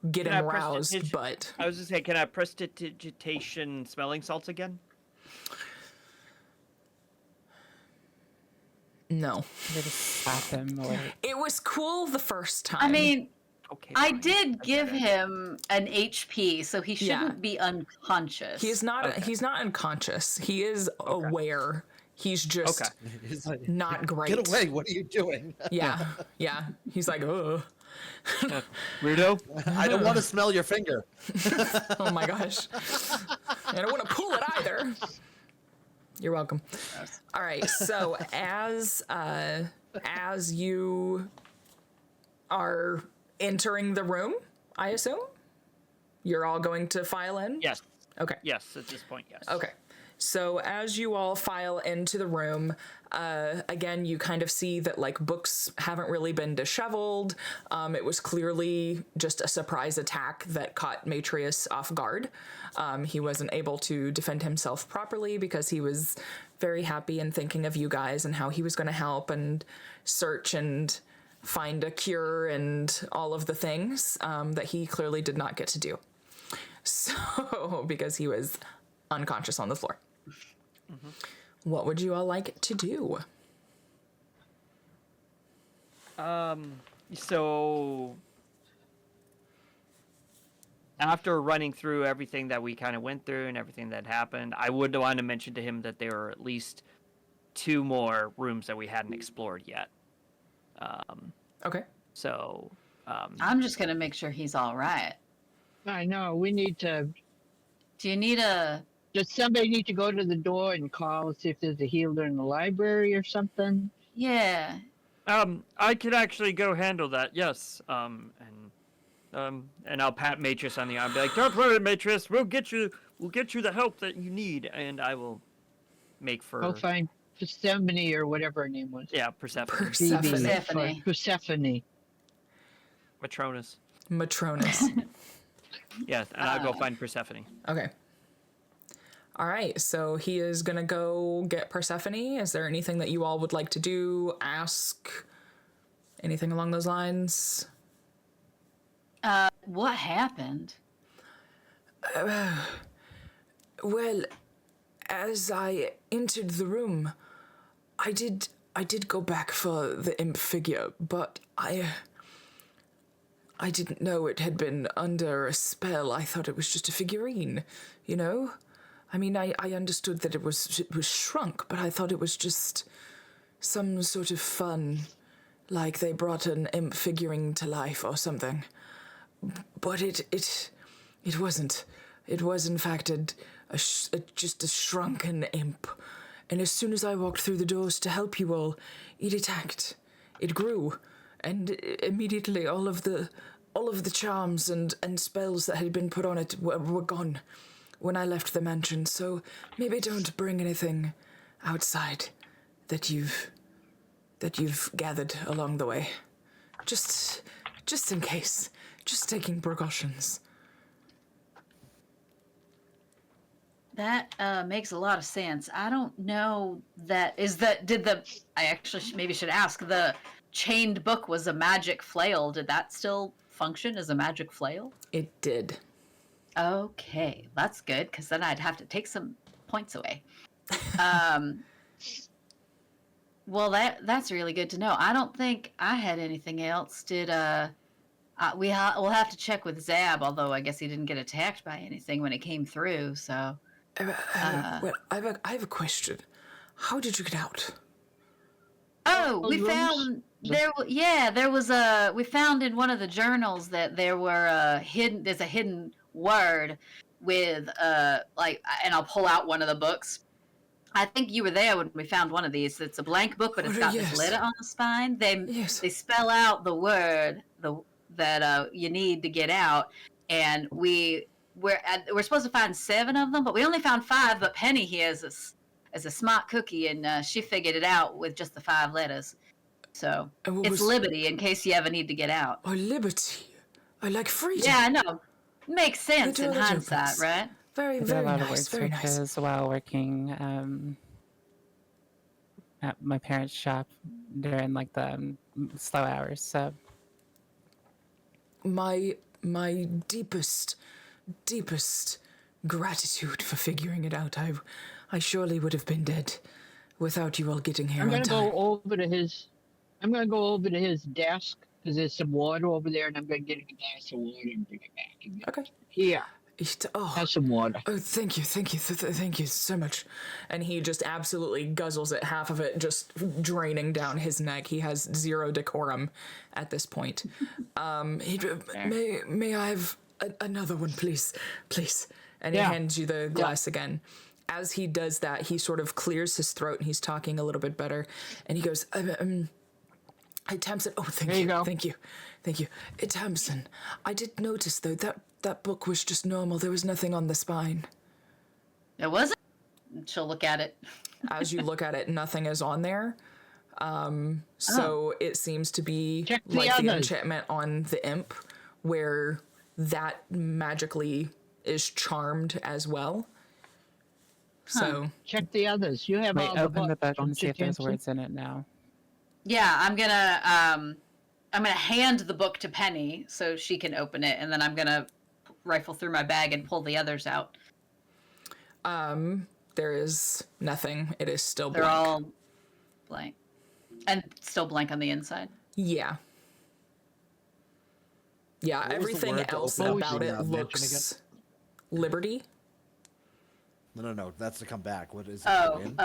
get Can I him roused, prestidig- but I was just saying, can I prestidigitation smelling salts again? no. They just slap him away. It was cool the first time. I mean, Okay. I fine. did give him an HP, so he shouldn't be unconscious. he's not Okay. he's not unconscious. He is aware. He's just Okay. He's like, not great. get away! What are you doing? Yeah. Yeah. He's like, ugh. Weirdo. I don't want to smell your finger. Oh my gosh. I don't want to pull it either. You're welcome. All right. So as you are entering the room, I assume you're all going to file in. Yes. Okay. Yes. At this point, yes. Okay. So as you all file into the room, again, you kind of see that like books haven't really been disheveled. It was clearly just a surprise attack that caught Matrius off guard. He wasn't able to defend himself properly because he was very happy and thinking of you guys and how he was going to help and search and find a cure and all of the things that he clearly did not get to do. So, because he was unconscious on the floor. Mm-hmm. What would you all like to do? So after running through everything that we kind of went through and everything that happened, I would want to mention to him that there were at least 2 more rooms that we hadn't explored yet. Okay. So I'm just gonna make sure he's all right. I know. We need to. Do you need a? Does somebody need to go to the door and call and see if there's a healer in the library or something? Yeah. I could actually go handle that. Yes. And I'll pat Matrius on the arm, be like, "Don't worry, Matrius. We'll get you the help that you need, and I will make for." Go find Persephone or whatever her name was. Yeah, Persephone. Persephone. Persephone. Matronus. Matronus. Yes, and I'll go find Persephone. Okay. All right, so he is gonna go get Persephone. Is there anything that you all would like to do? Ask? Anything along those lines? What happened? Well, as I entered the room, I did go back for the imp figure, but I didn't know it had been under a spell. I thought it was just a figurine, you know? I mean, I understood that it was shrunk, but I thought it was just some sort of fun, like they brought an imp figurine to life or something. But it wasn't. It was in fact just a shrunken imp. And as soon as I walked through the doors to help you all, it attacked. It grew, and immediately all of the charms and spells that had been put on it were gone when I left the mansion. So maybe don't bring anything outside that you've gathered along the way. Just in case. Just taking precautions. That makes a lot of sense. I don't know I actually maybe should ask, the chained book was a magic flail. Did that still function as a magic flail? It did. Okay, that's good, because then I'd have to take some points away. Um, well, that's really good to know. I don't think I had anything else. We'll have to check with Zab, although I guess he didn't get attacked by anything when it came through. So, Well, I have a question. How did you get out? we rooms? found we found in one of the journals that there's a hidden word with and I'll pull out one of the books. I think you were there when we found one of these. It's a blank book, but it's got this letter on the spine. They spell out the word that you need to get out, and we're supposed to find 7 of them, but we only found 5. But Penny here is a smart cookie, and she figured it out with just the 5 letters. So it's liberty, in case you ever need to get out. Oh, liberty. I like freedom. Yeah, I know. Makes sense in door that hindsight, opens. right? Very, I did a very lot of nice. word Very nice. searches while working at my parents' shop during like the slow hours. So My deepest gratitude for figuring it out. I surely would have been dead without you all getting here I'm on gonna time. go over to his. I'm gonna go over to his desk because there's some water over there, and I'm gonna get a glass of water and bring it back. And Okay. Here, Oh, have some water. oh, thank you, thank you so much. And he just absolutely guzzles it, half of it just draining down his neck. He has 0 decorum at this point. May I have another one, please, please? And he hands you the glass again. As he does that, he sort of clears his throat and he's talking a little bit better. And he goes, Hey, Tamsin. Oh, There you go. Thank you. Hey, Tamsin, I did notice, though, that book was just normal. There was nothing on the spine. It wasn't. She'll look at it. As you look at it, nothing is on there. So it seems to be Check the like the others. enchantment on the imp, where that magically is charmed as well. So Check the others. You have wait, all the open the books, book and don't see you, if there's Tamsin? words in it now. Yeah, I'm gonna hand the book to Penny so she can open it, and then I'm gonna rifle through my bag and pull the others out. there is nothing. It is still They're blank. all blank, and still blank on the inside. Yeah. Yeah, What was the everything word to else open up about the it mansion looks liberty. No. That's to come back. What is it? Oh, Win?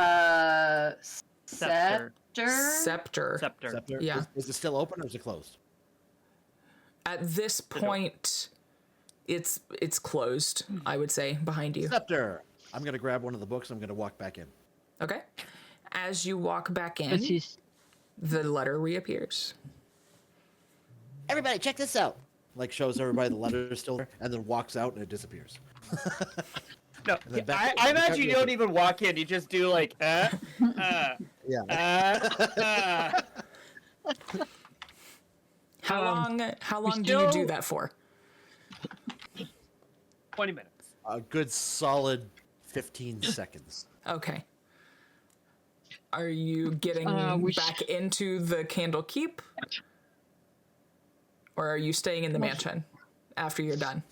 scepter. Scepter. Scepter. Scepter? yeah. Is it still open or is it closed? At this point, it's closed, I would say, behind you. Scepter. I'm gonna grab one of the books. I'm gonna walk back in. Okay. As you walk back in, Because he's the letter reappears. Everybody, check this out. Like shows everybody the letter is still there, and then walks out and it disappears. No, then back- I imagine you back- don't even walk in. You just do like, Yeah. How long do you do still- that for? 20 minutes. A good solid 15 seconds. Okay. Are you getting we back into the Candlekeep? Or are you staying in the mansion after you're done?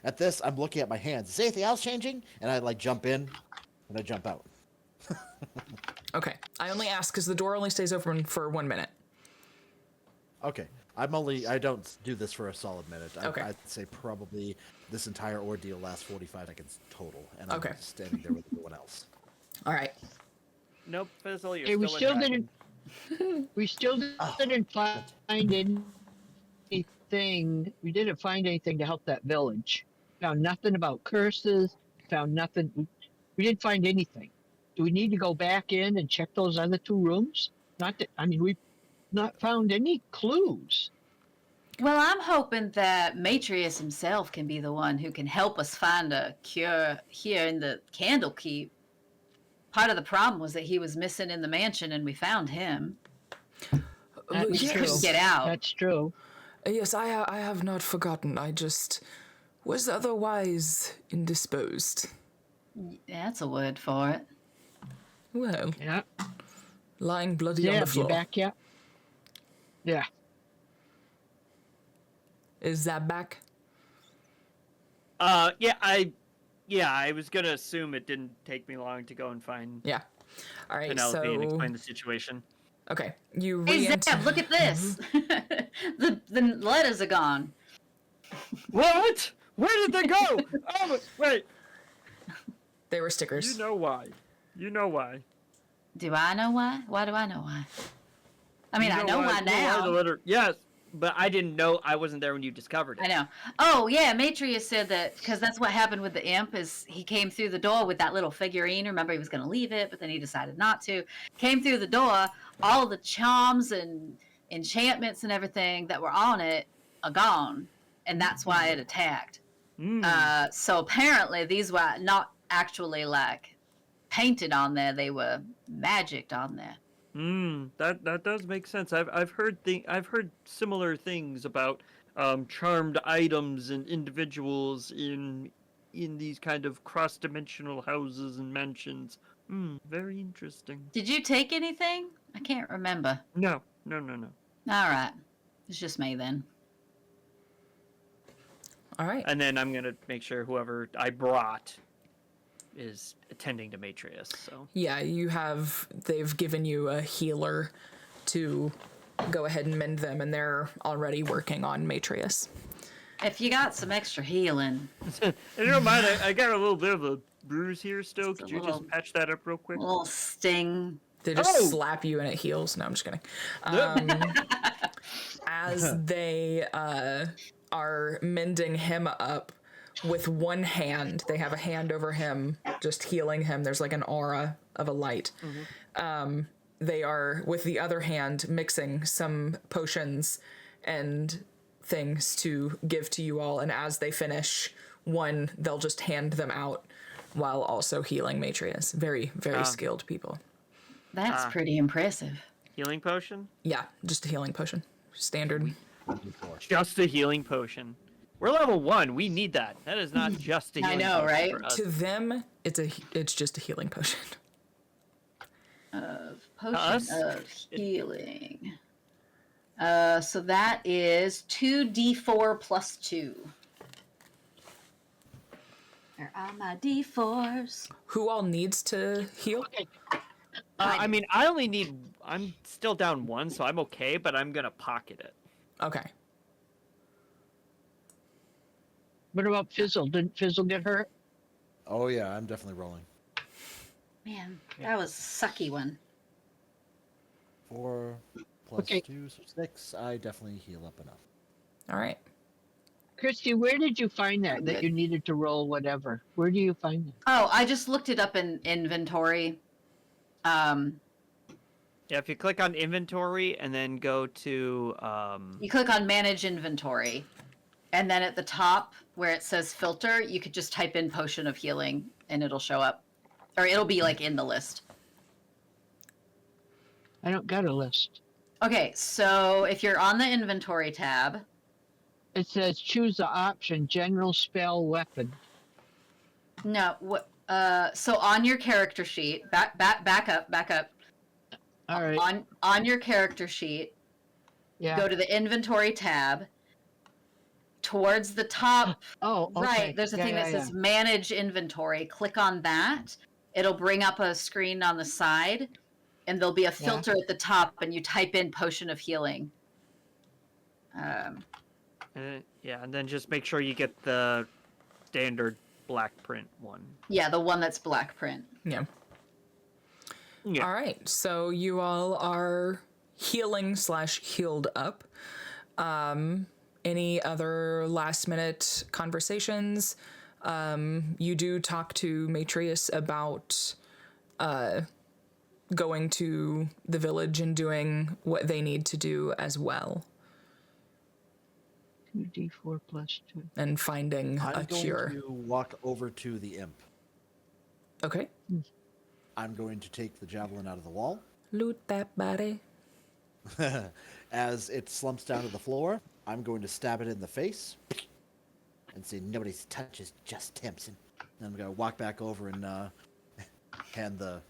At this, I'm looking at my hands. Is anything else changing? And I like jump in, and I jump out. Okay. I only ask because the door only stays open for 1 minute. Okay. I don't do this for a solid minute. Okay. I'd say probably this entire ordeal lasts 45 seconds total, and I'm Okay. standing there with everyone else. All right. Nope, Fizzle, you're Hey, we still a still dragon. didn't find anything. We didn't find anything to help that village. Found nothing about curses. Found nothing. We didn't find anything. Do we need to go back in and check those other 2 rooms? We've not found any clues. Well, I'm hoping that Matrius himself can be the one who can help us find a cure here in the Candlekeep. Part of the problem was that he was missing in the mansion, and we found him. That's We just true. couldn't get out. That's true. Yes, I have not forgotten. I just was otherwise indisposed. Yeah, that's a word for it. Well, Yeah. lying bloody on the Zeb, you floor. back yet? Yeah. Is Zab back? Yeah, I was gonna assume it didn't take me long to go and find Yeah. All right. Penelope and So explain the situation. okay, you Hey re-enter. Zeb, look at this. the letters are gone. What? Where did they go? Oh, wait. They were stickers. You know why. You know why. Do I know why? Why do I know why? I mean, You I know why You know now. the letter. Yes, but I didn't know. I wasn't there when you discovered it. I know. Oh yeah, Matrius said that because that's what happened with the imp. Is he came through the door with that little figurine? Remember, he was going to leave it, but then he decided not to. Came through the door. All the charms and enchantments and everything that were on it are gone, and that's why it attacked. So apparently, these were not actually like painted on there; they were magicked on there. That does make sense. I've heard similar things about charmed items and individuals in these kind of cross-dimensional houses and mansions. Very interesting. Did you take anything? I can't remember. No. All right, it's just me then. All right. And then I'm gonna make sure whoever I brought is attending to Matrius. So Yeah, they've given you a healer to go ahead and mend them, and they're already working on Matrius. If you got some extra healing, if you don't mind, I got a little bit of a bruise here still. Just a Could you little- just patch that up real quick? a little sting. They just Oh! slap you and it heals. No, I'm just kidding. As they are mending him up with one hand, they have a hand over him, just healing him. There's like an aura of a light. They are, with the other hand, mixing some potions and things to give to you all. And as they finish one, they'll just hand them out while also healing Matrius. Very, very skilled people. That's pretty impressive. Healing potion? Yeah, just a healing potion. Standard. Just a healing potion. We're level 1. We need that. That is not just a I healing know, potion right? for us. To them, it's just a healing potion. Potion Us? of healing. So that is 2d4 plus 2. Where are my d4s? Who all needs to heal? Okay. I mean, I only need... I'm still down 1, so I'm okay, but I'm going to pocket it. Okay. What about Fizzle? Didn't Fizzle get hurt? Oh yeah, I'm definitely rolling. Man, that was a sucky one. 4 plus Okay. 2, so 6. I definitely heal up enough. All right. Christy, where did you find that Good. you needed to roll whatever? Where do you find that? Oh, I just looked it up in inventory. Yeah, if you click on inventory and then go to... You click on manage inventory, and then at the top where it says filter, you could just type in potion of healing and it'll show up. Or it'll be like in the list. I don't got a list. Okay, so if you're on the inventory tab, It says choose the option general spell weapon. no, so on your character sheet, back up. All right. On your character sheet, Yeah. go to the inventory tab. Towards the top Oh, okay. right, there's a thing that says manage inventory. Click on that. It'll bring up a screen on the side, and there'll be a filter at the top, and you type in potion of healing. yeah, and then just make sure you get the standard black print one. Yeah, the one that's black print. Yeah. Yeah. All right. So you all are healing / healed up. Any other last minute conversations? You do talk to Matrius about going to the village and doing what they need to do as well, 2d4 plus 2. and finding I'm a going cure. to walk over to the imp. Okay. I'm going to take the javelin out of the wall. Loot that body. As it slumps down to the floor, I'm going to stab it in the face and say, "Nobody's touch is just Tamsin." And I'm gonna walk back over and hand the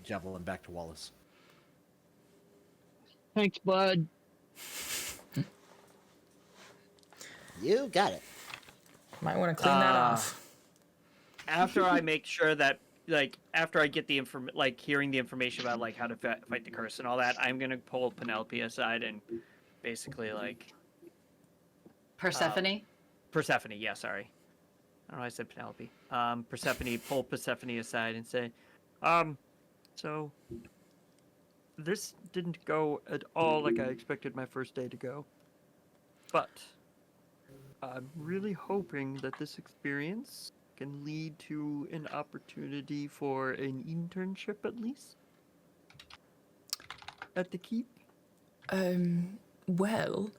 javelin back to Wallace. Thanks, bud. You got it. Might want to clean that off. After I make sure that, like, after I get the hearing the information about like how to fight the curse and all that, I'm gonna pull Penelope aside and basically like Persephone. Persephone. Yeah, sorry. I don't know why I said Penelope. Pull Persephone aside and say, so this didn't go at all like I expected my first day to go. But I'm really hoping that this experience can lead to an opportunity for an internship at least at the keep. Well,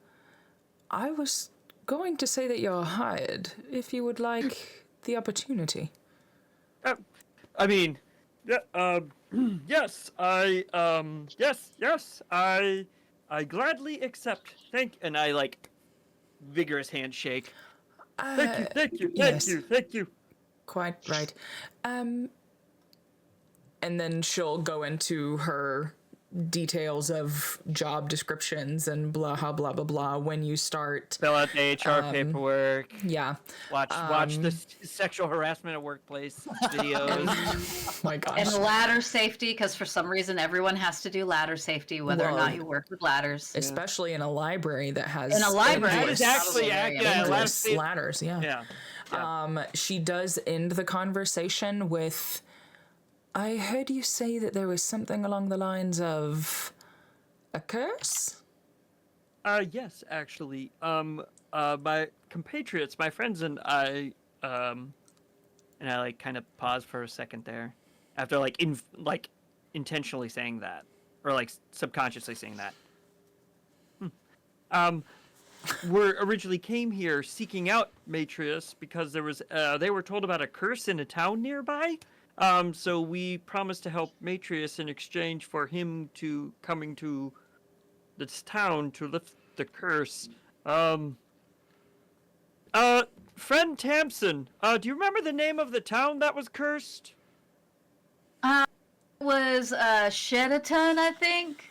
I was going to say that you're hired if you would like the opportunity. I mean, yes, I gladly accept. And I like vigorous handshake. Thank yes. you. Quite right. And then she'll go into her details of job descriptions and blah blah blah blah when you start. Fill out the HR paperwork. Yeah. Watch the sexual harassment at workplace videos. Oh my gosh. And ladder safety, because for some reason everyone has to do ladder safety, whether or not you work with ladders. Especially in a library that has In a library, That is actually endless ladders. Yeah. Yeah. She does end the conversation with, I heard you say that there was something along the lines of a curse? Yes, actually. My compatriots, my friends and I like kind of pause for a second there after like intentionally saying that or like subconsciously saying that. We originally came here seeking out Matrius because there was they were told about a curse in a town nearby. So we promised to help Matrius in exchange for him coming to this town to lift the curse. Friend Tamsin, do you remember the name of the town that was cursed? Was Sheraton, I think.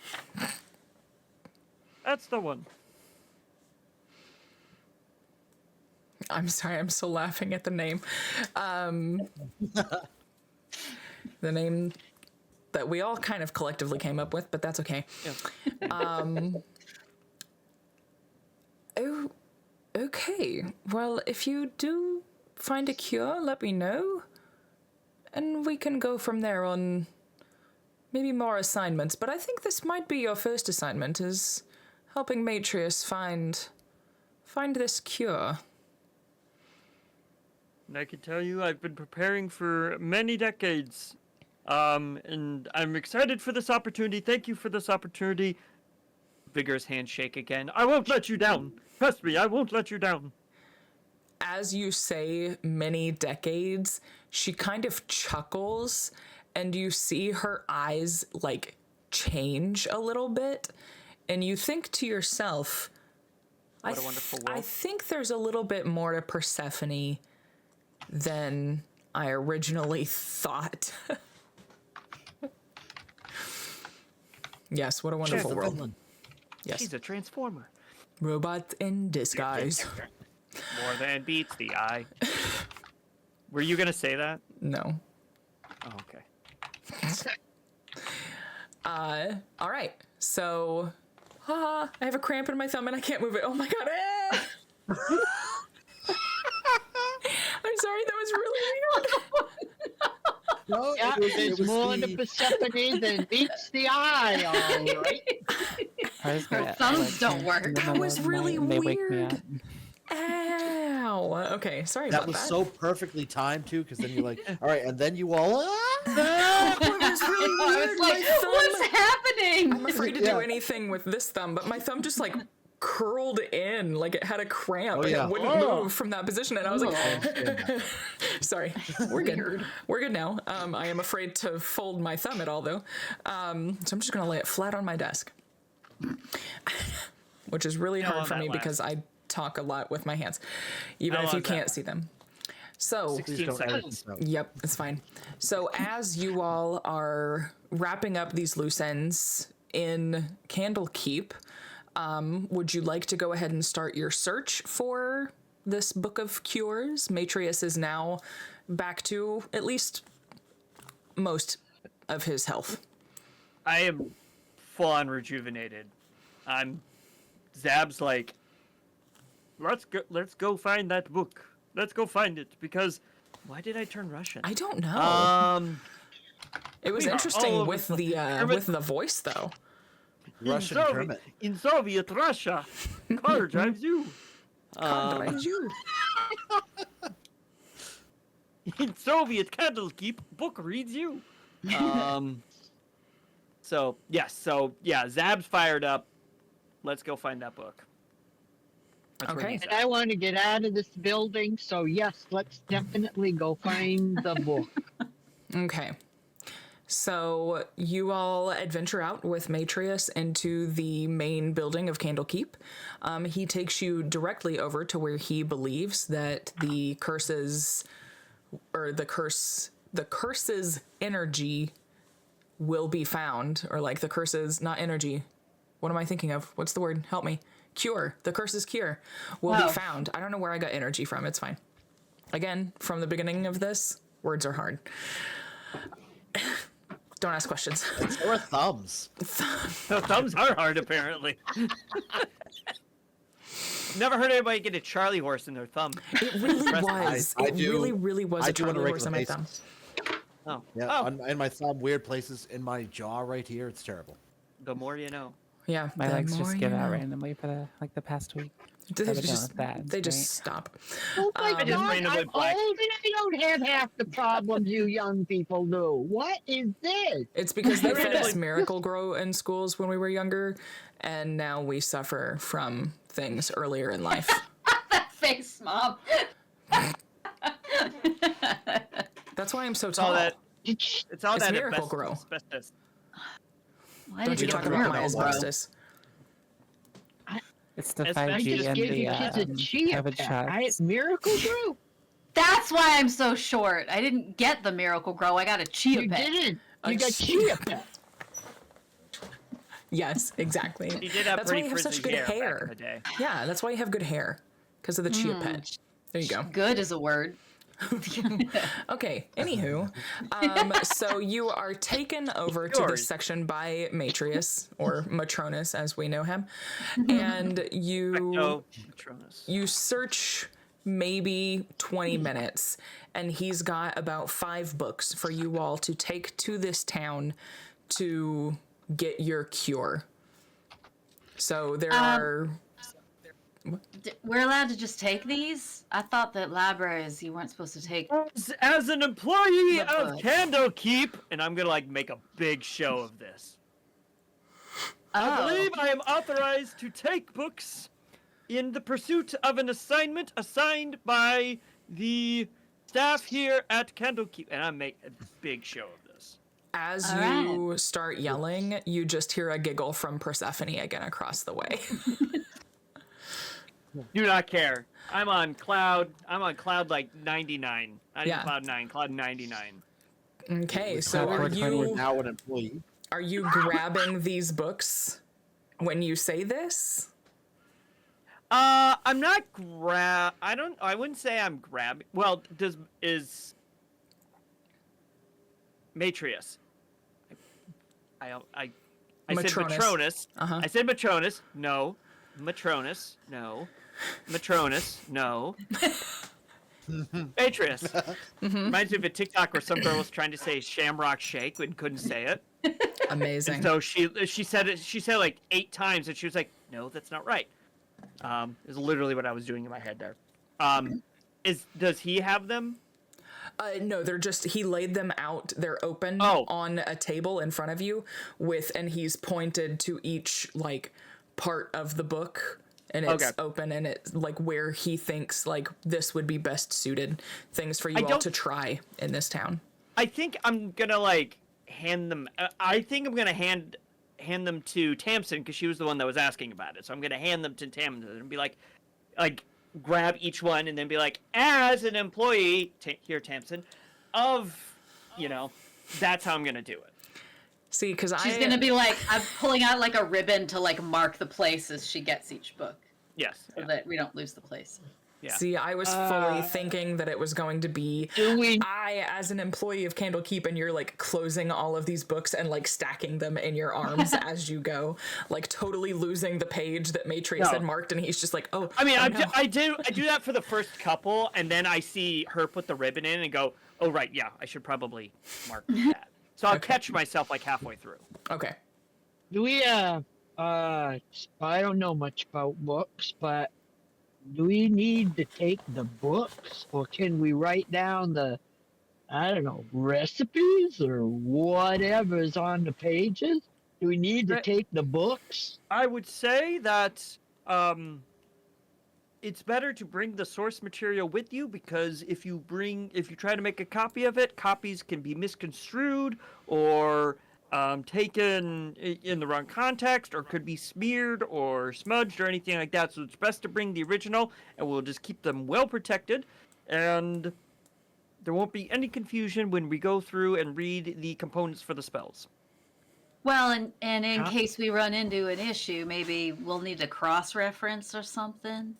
That's the one. I'm sorry, I'm still laughing at the name. The name that we all kind of collectively came up with, but that's okay. Yeah. Oh, okay. Well, if you do find a cure, let me know. And we can go from there on maybe more assignments. But I think this might be your first assignment, is helping Matrius find this cure. And I can tell you, I've been preparing for many decades. And I'm excited for this opportunity. Thank you for this opportunity. Vigorous handshake again. I won't let you down. Trust me, I won't let you down. As you say many decades, she kind of chuckles, and you see her eyes, like, change a little bit, and you think to yourself, What a wonderful world. I think there's a little bit more to Persephone than I originally thought. Yes, what a wonderful She's a world. villain. Yes. She's a transformer. Robot in disguise. More than beats the eye. Were you gonna say that? No. Oh, okay. All right. So, I have a cramp in my thumb and I can't move it. Oh my god. I'm sorry, that was really weird. No, Yeah, there's more to Persephone than meets the eye, all right. Her thumbs don't work. That was really They wake me weird. up. Ow. Okay, sorry That about was that. so perfectly timed too, because then you're like, all right, and then you all. That was really I weird. was like, My thumb, what's happening? I'm afraid to do anything with this thumb, but my thumb just like curled in, like it had a cramp and it wouldn't move from that position, and I was like, sorry, we're good. We're good now. I am afraid to fold my thumb at all though, so I'm just gonna lay it flat on my desk, which is really hard long for that me lasts? because I talk a lot with my hands, even How if you long does that can't see them. So, 16 don't edit seconds. this out. yep, it's fine. So, as you all are wrapping up these loose ends in Candlekeep, would you like to go ahead and start your search for this Book of Cures? Matrius is now back to at least most of his health. I am full on rejuvenated. Zab's like, let's go find that book. Let's go find it because why did I turn Russian? I don't know. It was we are all interesting over with the the Kermit. with the voice though. Russian Kermit. In Soviet Russia, car drives you. You. In Soviet Candlekeep, book reads you. So Zab's fired up. Let's go find that book. That's where Okay. he's And at. I want to get out of this building, so yes, let's definitely go find the book. Okay. So you all adventure out with Matrius into the main building of Candlekeep. He takes you directly over to where he believes that the curse's energy will be found, or like the curse's not energy. What am I thinking of? What's the word? Help me. Cure. The curse's cure will be found. I don't know where I got energy from. It's fine. Again, from the beginning of this, words are hard. Don't ask questions. Or thumbs. So thumbs are hard, apparently. Never heard anybody get a Charlie horse in their thumb. It really was. I It do- really, really was I a do on a Charlie horse regular on my thumb. basis. Oh, Yeah, oh, in my thumb, weird places, in my jaw right here, it's terrible. the more you know. Yeah. My the legs more just you give out know. randomly for the past week. They I've been just, with that. they It's just great. stop. Oh my just God, randomly I'm black. old and I don't have half the problems you young people do. What is this? It's because they fed us Randomly- Miracle Grow in schools when we were younger, and now we suffer from things earlier in life. That face, Mom. That's why I'm so All tall. that. It's It's all It's that Miracle Grow. asbestos. Why Don't did you you talk get about my Miracle Grow? asbestos. It's the It's- I 5G just and gave the you kids a chia COVID pet. shots. Miracle Grow. That's why I'm so short. I didn't get the Miracle Grow. I got a chia You pet. didn't. A You got chia chia pet. Yes, exactly. He did have That's why pretty you have such frizzy good hair back in hair. the day. Yeah, that's why you have good hair. Because of the chia pet. There you go. Good is a word. Okay, anywho, so you are taken over to Yours. this section by Matrius, or Matronus as we know him, and No, Patronus. you search maybe 20 minutes, and he's got about 5 books for you all to take to this town to get your cure. So there are... We're allowed to just take these? I thought that libraries you weren't supposed to take. As an employee The of book. Candlekeep, and I'm gonna like make a big show of this. I Oh, believe I am authorized to take books in the pursuit of an assignment assigned by the staff here at Candlekeep, and I make a big show of this. As All you start yelling, you just hear a giggle from Persephone again across the way. Do not care. I'm on cloud like 99. Not Yeah. even cloud 9, cloud 99. Okay, so Cloud are 420 you Now an employee. are you grabbing these books when you say this? I'm not I wouldn't say I'm grabbing. Well, is Matrius. I said Matronus. Matronus. Uh-huh. I said Matronus. No. Matronus. No. Matronus. No. Matrius. Reminds me of a TikTok where some girl was trying to say Shamrock Shake and couldn't say it. Amazing. And so she said it. She said it like 8 times, and she was like, "No, that's not right." Is literally what I was doing in my head there. Does he have them? No, they're just, he laid them out. They're open Oh. on a table in front of you and he's pointed to each like part of the book, and it's Okay. open, and it's like where he thinks like this would be best suited things for you all don't- to try in this town. I think I'm gonna like hand them. I think I'm gonna hand them to Tamsin because she was the one that was asking about it. So I'm gonna hand them to Tamsin and be like, grab each one and then be like, as an employee, here, Tamsin, of, that's how I'm going to do it. See, because She's gonna be like, I'm pulling out like a ribbon to like mark the places she gets each book, Yes. so that we don't lose the place. Yeah. See, I was fully thinking that it was going to be I, as an employee of Candlekeep, and you're like closing all of these books and like stacking them in your arms as you go, like totally losing the page that Matrice had marked, and he's just like, oh. I mean, oh, no. I do that for the first couple, and then I see her put the ribbon in and go, oh right, yeah, I should probably mark that. So I'll catch myself like halfway through. Okay. Do we, I don't know much about books, but do we need to take the books, or can we write down the, I don't know, recipes or whatever's on the pages? Do we need to take the books? I would say that it's better to bring the source material with you, because if you try to make a copy of it, copies can be misconstrued or taken in the wrong context, or could be smeared or smudged or anything like that. So it's best to bring the original, and we'll just keep them well protected, and there won't be any confusion when we go through and read the components for the spells. Well, and in case we run into an issue, maybe we'll need to cross-reference or something.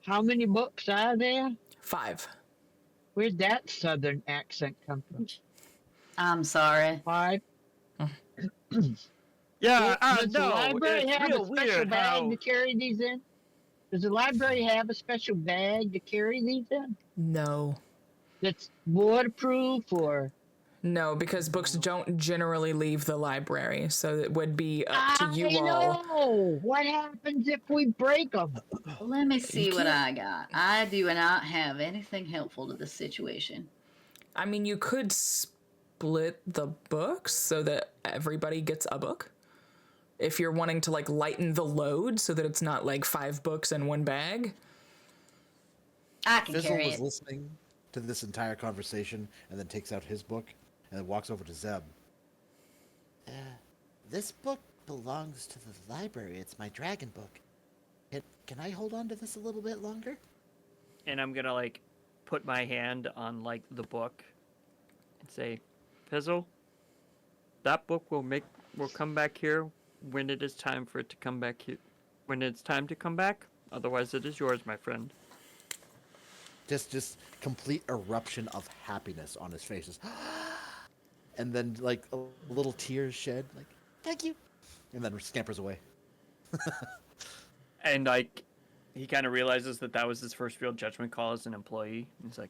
How many books are there? 5. Where'd that southern accent come from? I'm sorry. 5? Yeah, Does the no, library it's have real a special weird bag how... to carry these in? Does the library have a special bag to carry these in? No. That's waterproof or? No, because books don't generally leave the library, so it would be up to you all. know. What happens if we break them? Let me see what I got. I do not have anything helpful to this situation. I mean, you could split the books so that everybody gets a book. If you're wanting to like lighten the load so that it's not like 5 books in one bag. I can Fizzle carry was it. listening to this entire conversation and then takes out his book and then walks over to Zeb. This book belongs to the library. It's my dragon book. Can I hold on to this a little bit longer? And I'm gonna like put my hand on like the book and say, Fizzle, that book will come back here when it is time for it to come back here. When it's time to come back. Otherwise it is yours, my friend. Just complete eruption of happiness on his face. Just, and then like a little tears shed, like, thank you. And then scampers away. And like he kind of realizes that was his first real judgment call as an employee. He's like,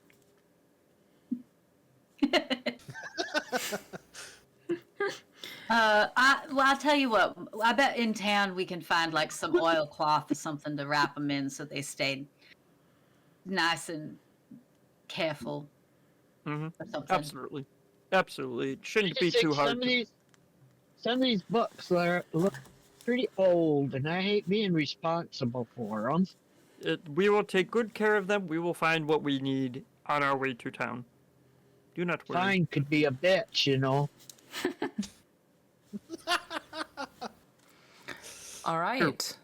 I'll tell you what. I bet in town we can find like some oilcloth or something to wrap them in so they stay nice and careful. Or something. Absolutely. It shouldn't I be just too think hard. Some of these books look pretty old, and I hate being responsible for them. We will take good care of them. We will find what we need on our way to town. Do not worry. Fine could be a bitch, you know. All right.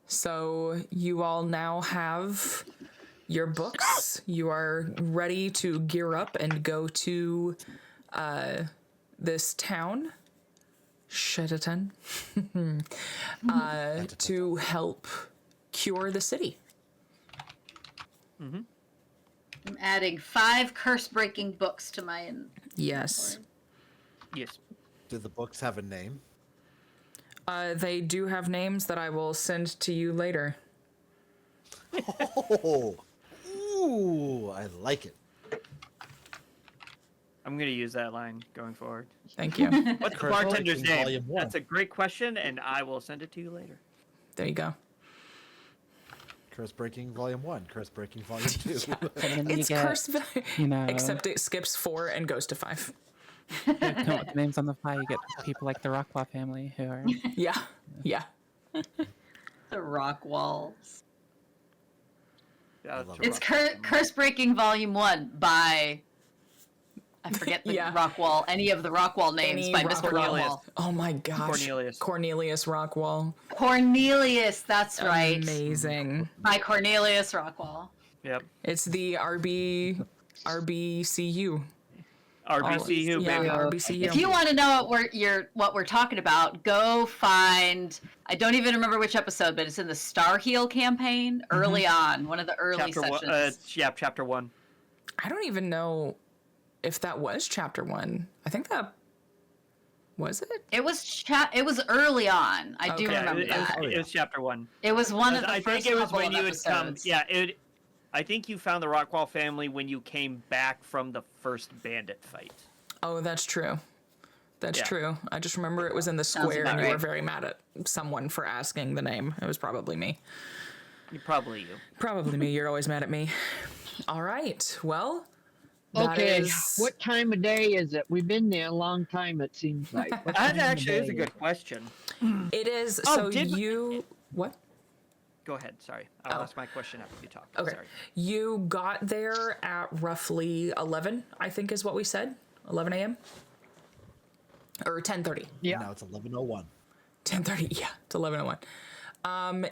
So you all now have your books. You are ready to gear up and go to this town, Shedatan, to help cure the city. I'm adding 5 curse-breaking books to my Yes. Yes. Do the books have a name? They do have names that I will send to you later. Oh, ooh, I like it. I'm going to use that line going forward. Thank you. What's the bartender's Breaking name? Volume 1. That's a great question, and I will send it to you later. There you go. Curse Breaking Volume 1, Curse Breaking Volume 2. And then It's you get, curse, except it skips 4 and goes to 5. come up with names on the fly. You get people like the Rockwell family who are Yeah, yeah. The rock walls. Yeah, love it's It's Curse Breaking Volume 1 by I forget the Yeah. Rockwall, any of the Rockwall names by Mr. Cornelius. Rockwall. Oh my gosh. Cornelius. Cornelius Rockwall. Cornelius, that's right. Amazing. By Cornelius Rockwall. Yep. It's the RBCU. RBCU, Yeah, baby. RBCU. If you want to know what we're talking about, go find. I don't even remember which episode, but it's in the Star Heal campaign early on, one of the early Chapter one. sessions. Chapter 1. I don't even know if that was chapter 1. I think that was it. It was early on. I do Okay. remember It that. was chapter 1. It was one of the I first think it was couple when of you had come. episodes. Yeah, I think you found the Rockwall family when you came back from the first bandit fight. Oh, that's true. That's Yeah. true. I just remember it was in the square about and you were right. very mad at someone for asking the name. It was probably me. Probably you. Probably me. You're always mad at me. All right. Well, that Okay, is- what time of day is it? We've been there a long time, it seems like. What That time of actually is day a good question. It is. Oh, So did we- you. What? Go ahead. Sorry. I'll Oh. ask my question after you talk. Okay. Sorry. You got there at roughly 11, I think is what we said. 11 a.m. Or 10:30. Yeah. Now it's 11:01. 10:30. Yeah, it's 11:01.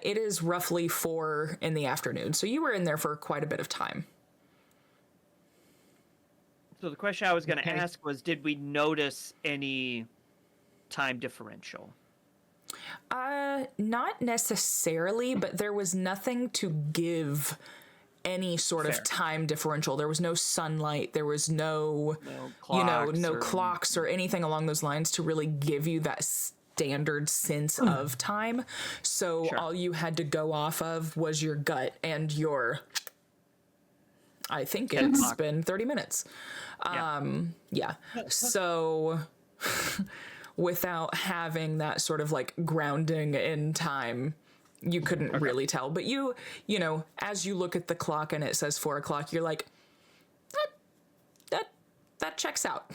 It is roughly 4 in the afternoon. So you were in there for quite a bit of time. So the question I was going to Okay. ask was, did we notice any time differential? Not necessarily, but there was nothing to give any sort Fair. of time differential. There was no sunlight. There was no, no clocks or anything along those lines to really give you that standard sense of time. So Sure. all you had to go off of was your gut and your, I think 10 it's o'clock. been 30 minutes. Yeah. So without having that sort of like grounding in time, you couldn't really tell. But you know, as you look at the clock and it says 4 o'clock, you're like, that checks out.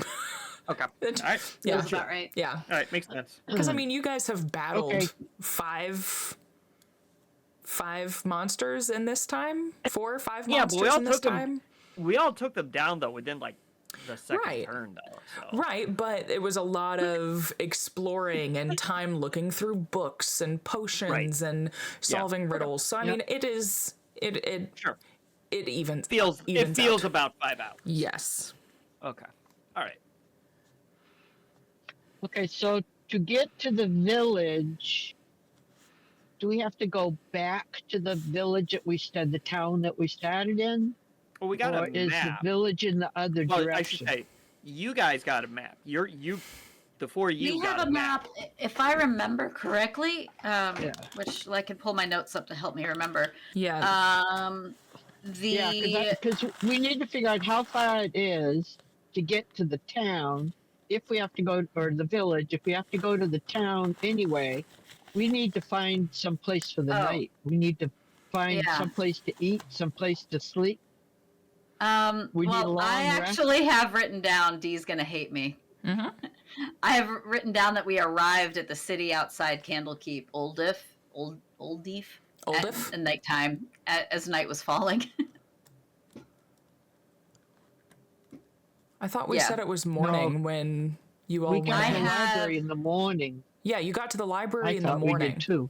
Okay. All right. Yeah. That's about right. Yeah. All right. Makes sense. Because I mean, you guys have battled Okay. five monsters in this time? 4 or 5 Yeah, but we monsters all in this took them. time? We all took them down though within like the second Right. turn though. So. Right, but it was a lot of exploring and time looking through books and potions and solving riddles. So I mean, it Sure. evens It feels out. about 5 hours. Yes. Okay. All right. Okay, so to get to the village, do we have to go back to the village the town that we started in? Well, we got Or a is map. the village in the other Well, I direction? should say, you guys got a map. The four of you We got have a map, if I remember correctly, which I can pull my notes up to help me remember. Yeah. Yeah, because we need to figure out how far it is to get to the town. If we have to go, or the village, if we have to go to the town anyway, we need to find some place for the night. We need to find some place to eat, some place to sleep. We need a long I rest. actually have written down, Dee's gonna hate me. Mm-hmm. I have written down that we arrived at the city outside Candlekeep, Oldiff, at nighttime, as night was falling. I thought we Yeah. said it was morning when you all We went. got to the have- library in the morning. Yeah, you got to the library I in the thought we morning. did too.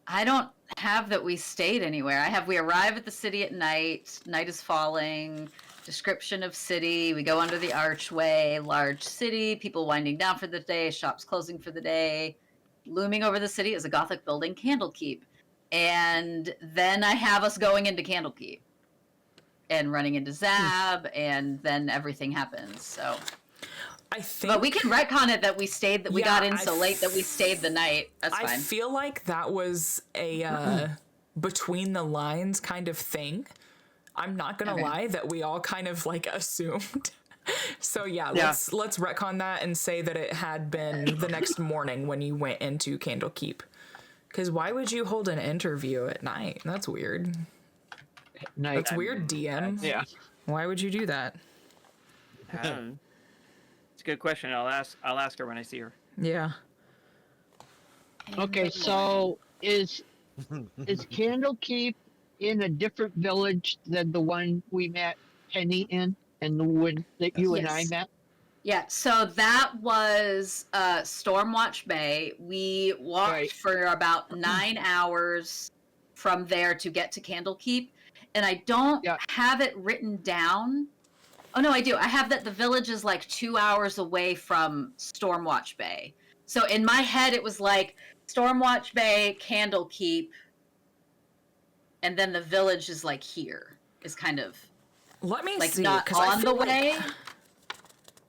I don't have that we stayed anywhere. I have we arrive at the city at night. Night is falling. Description of city. We go under the archway. Large city. People winding down for the day. Shops closing for the day. Looming over the city is a Gothic building, Candlekeep. And then I have us going into Candlekeep and running into Zab, and then everything happens. So, I think. but we can retcon it that we stayed. That we Yeah, got in I so late that we stayed the night. That's I fine. feel like that was a between the lines kind of thing. I'm not gonna Okay. lie that we all kind of like assumed. So yeah, let's retcon that and say that it had been the next morning when you went into Candlekeep. Because why would you hold an interview at night? That's weird. Night. That's weird, DM. Yeah. Why would you do that? It's a good question. I'll ask her when I see her. Yeah. Okay, so is Candlekeep in a different village than the one we met Penny in, and the one that you and I Yes. met? Yeah, so that was Stormwatch Bay. We walked Right. for about 9 hours from there to get to Candlekeep, and I don't Yeah. have it written down. Oh no, I do. I have that the village is like 2 hours away from Stormwatch Bay. So in my head, it was like Stormwatch Bay, Candlekeep, and then the village is like here. Is kind of Let me like see, not because I on the feel like way.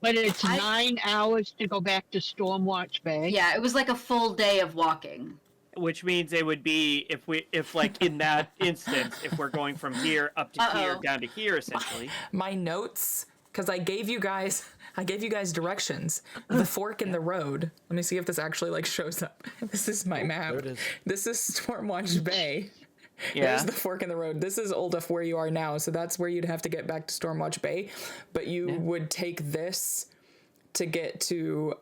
But it's I- 9 hours to go back to Stormwatch Bay. Yeah, it was like a full day of walking. Which means it would be if like in that instance, if we're going from here up to here Uh-oh. down to here essentially. my notes, because I gave you guys directions. The fork in the road. Let me see if this actually like shows up. This is my map. there it is. This is Stormwatch Bay. Yeah. There's the fork in the road. This is Olduf where you are now, so that's where you'd have to get back to Stormwatch Bay. But you would take this to get to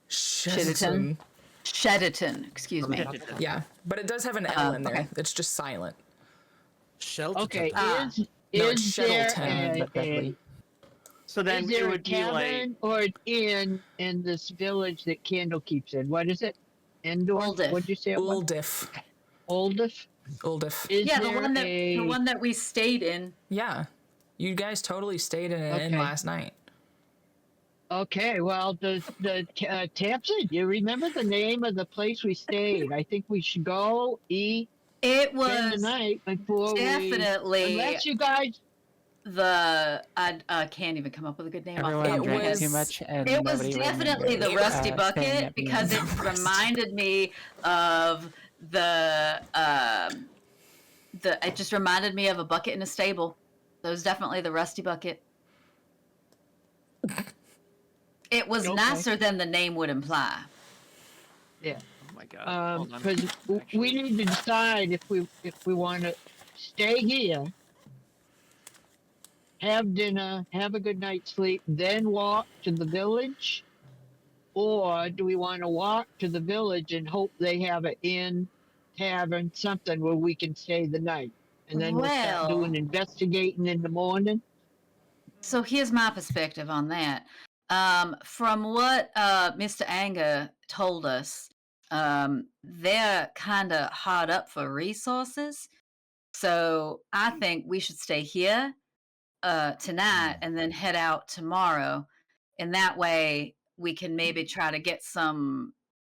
Shedden. Shediton, excuse me. Yeah, but it does have an L in there. Okay. It's just silent. Okay. No, Ah. Is it's there Shettleton. But deadly. So then is it there a would be like tavern or an inn in this village that Candlekeep's in? What is it? Endor? Oldif. What'd you say it was? Uldif. Oldif? Uldif. Is Yeah, the there one that we stayed in. Yeah. You guys totally stayed in an inn Okay. last night. Okay, well, Tamsin, you remember the name of the place we stayed? I think we should go eat, It spend the was night before definitely unless you guys. I can't even come up with a good name. off the Everyone top of my drank head. too much, and It was nobody definitely the remembered, Rusty staying Bucket at the because inn. it reminded me of it just reminded me of a bucket in a stable. So it was definitely the Rusty Bucket. It was Okay. nicer than the name would imply. Yeah. oh my god. Hold on. Because we Actually, need to decide if we want to stay here, have dinner, have a good night's sleep, then walk to the village, or do we want to walk to the village and hope they have an inn, tavern, something where we can stay the night, and then we'll start Well- doing investigating in the morning. So here's my perspective on that. From what Mr. Anga told us, they're kind of hard up for resources. So I think we should stay here tonight and then head out tomorrow. And that way we can maybe try to get some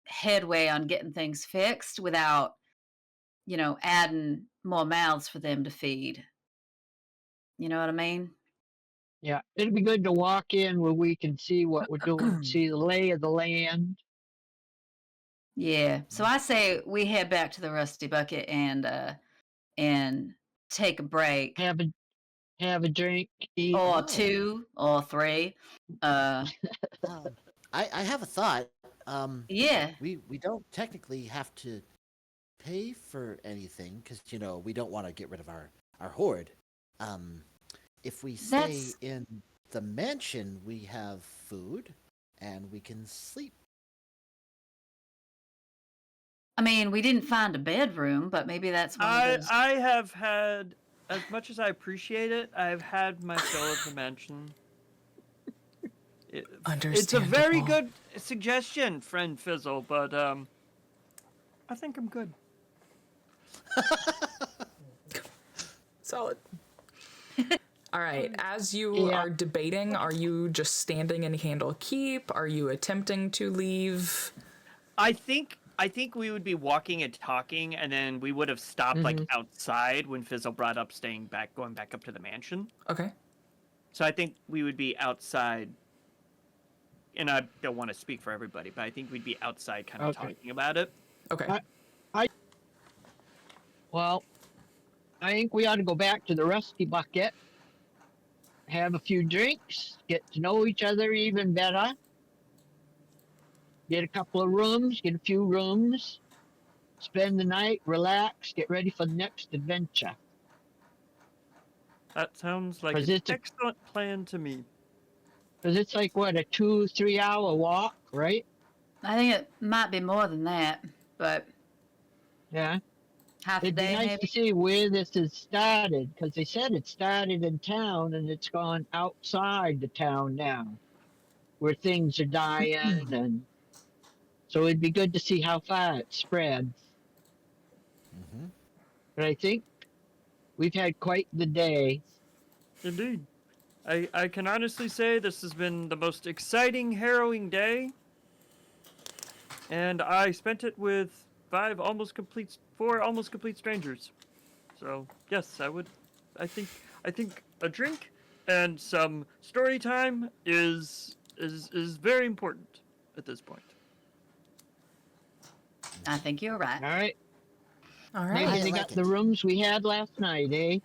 headway on getting things fixed without, adding more mouths for them to feed. You know what I mean? Yeah, it'd be good to walk in where we can see what we're doing, see the lay of the land. Yeah. So I say we head back to the Rusty Bucket and take a break, Have a drink, eat. or Oh. 2 or 3. I have a thought. Yeah. We don't technically have to pay for anything because we don't want to get rid of our hoard. If we stay That's- in the mansion, we have food and we can sleep. I mean, we didn't find a bedroom, but maybe that's one of those. I have had, as much as I appreciate it, I've had my fill of the mansion. It's a very Understandable. good suggestion, friend Fizzle, but I think I'm good. Solid. All right. As you Yeah. are debating, are you just standing in Candlekeep? Are you attempting to leave? I think we would be walking and talking, and then we would have stopped like outside when Fizzle brought up going back up to the mansion. Okay. So I think we would be outside, and I don't want to speak for everybody, but I think we'd be outside, kind of Okay. talking about it. Okay. Well, I think we ought to go back to the Rusty Bucket, have a few drinks, get to know each other even better, get a couple of rooms, get a few rooms, spend the night, relax, get ready for the next adventure. That sounds like 'Cause an it's a- excellent plan to me. Because it's like, what, a 2-3 hour walk, right? I think it might be more than that, but Yeah. Half a It'd be day, nice maybe. to see where this has started, because they said it started in town and it's gone outside the town now, where things are dying, and so it'd be good to see how far it spreads. Mm-hmm. But I think we've had quite the day. Indeed. I can honestly say this has been the most exciting, harrowing day. And I spent it with four almost complete strangers. So yes, I think a drink and some story time is very important at this point. I think you're right. All right. All Maybe right. I they like got it. the rooms we had last night, eh?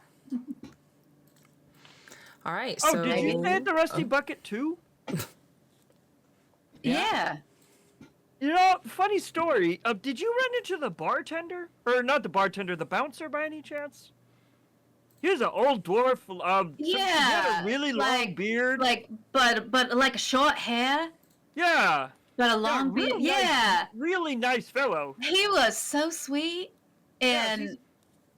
All right. Oh, So did you stay at the Rusty oh, Bucket too? Yeah. You know, funny story. Did you run into the bartender, or not the bartender, the bouncer by any chance? He was an old dwarf. He had a really long beard. but like a short hair, Yeah. but a Yeah, long beard. Yeah. really nice fellow. He was so sweet Yes, and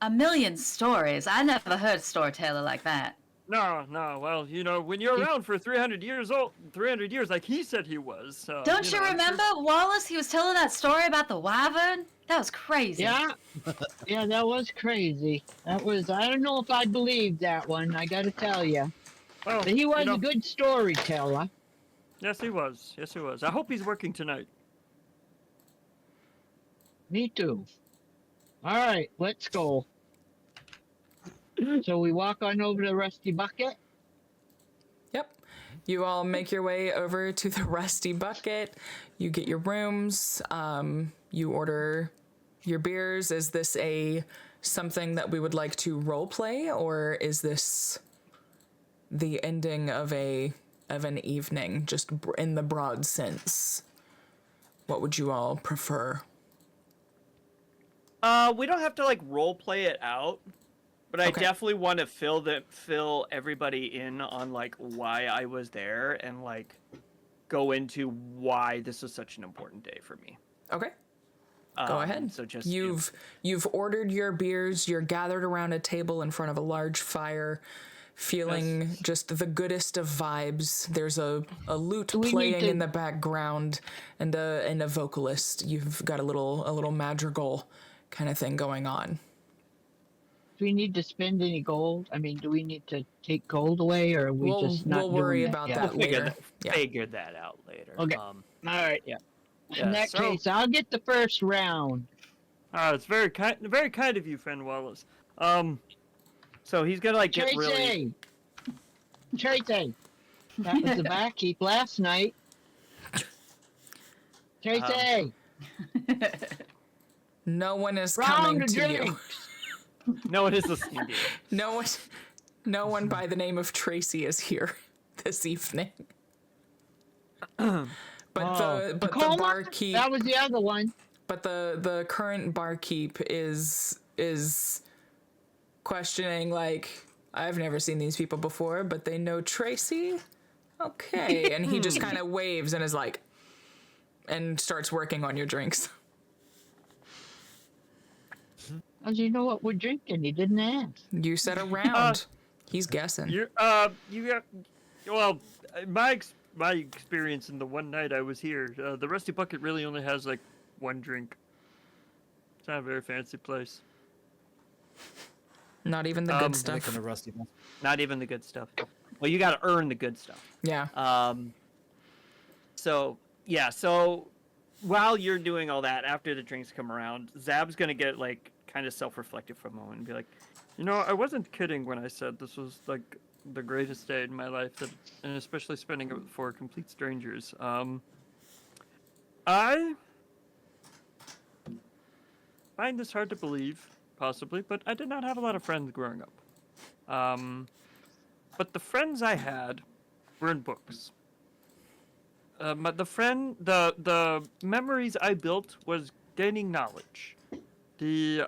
a million stories. I never heard a storyteller like that. No. Well, you know, when you're around for 300 years, like he said he was. Don't you know, I'm remember, sure- Wallace? He was telling that story about the wyvern. That was crazy. Yeah. Yeah, that was crazy. I don't know if I believed that one, I gotta tell you. Well, But he was you know, a good storyteller. yes, he was. Yes, he was. I hope he's working tonight. Me too. All right, let's go. So we walk on over to Rusty Bucket. yep. You all make your way over to the Rusty Bucket. You get your rooms. You order your beers. Is this something that we would like to role play, or is this the ending of an evening, just in the broad sense? What would you all prefer? We don't have to like role play it out, but I Okay. definitely want to fill everybody in on like why I was there and like go into why this was such an important day for me. Okay. Go ahead. So just You've ordered your beers. You're gathered around a table in front of a large fire, feeling just the goodest of vibes. There's a lute we need playing to- in the background and a vocalist. You've got a little madrigal kind of thing going on. Do we need to spend any gold? I mean, do we need to take gold away, or are we just not we'll worry doing about yet? that later. Yeah. figure that out later. Okay. All right. Yeah. In that so- case, I'll get the first round. It's very kind of you, Fen Wallace. So he's gonna like get really. Tracy! That was the barkeep last night. Tracy! No one is Round coming of to you. drinks. No one is listening to you. No one by the name of Tracy is here this evening. But the Tacoma? barkeep, That was the other one. but the current barkeep is questioning, like, I've never seen these people before, but they know Tracy? Okay. And he just kind of waves and is like, and starts working on your drinks. How do you know what we're drinking? He didn't ask. You said a round. He's guessing. You got, well, my experience in the one night I was here, the Rusty Bucket really only has like one drink. It's not a very fancy place. Not even the good Making Making stuff. a rusty one. Not even the good stuff. Well, you got to earn the good stuff. Yeah. So yeah, so while you're doing all that, after the drinks come around, Zab's gonna get like kind of self-reflective for a moment and be like, You know, I wasn't kidding when I said this was like the greatest day in my life, and especially spending it for complete strangers. I find this hard to believe, possibly, but I did not have a lot of friends growing up. But the friends I had were in books. But the memories I built was gaining knowledge. A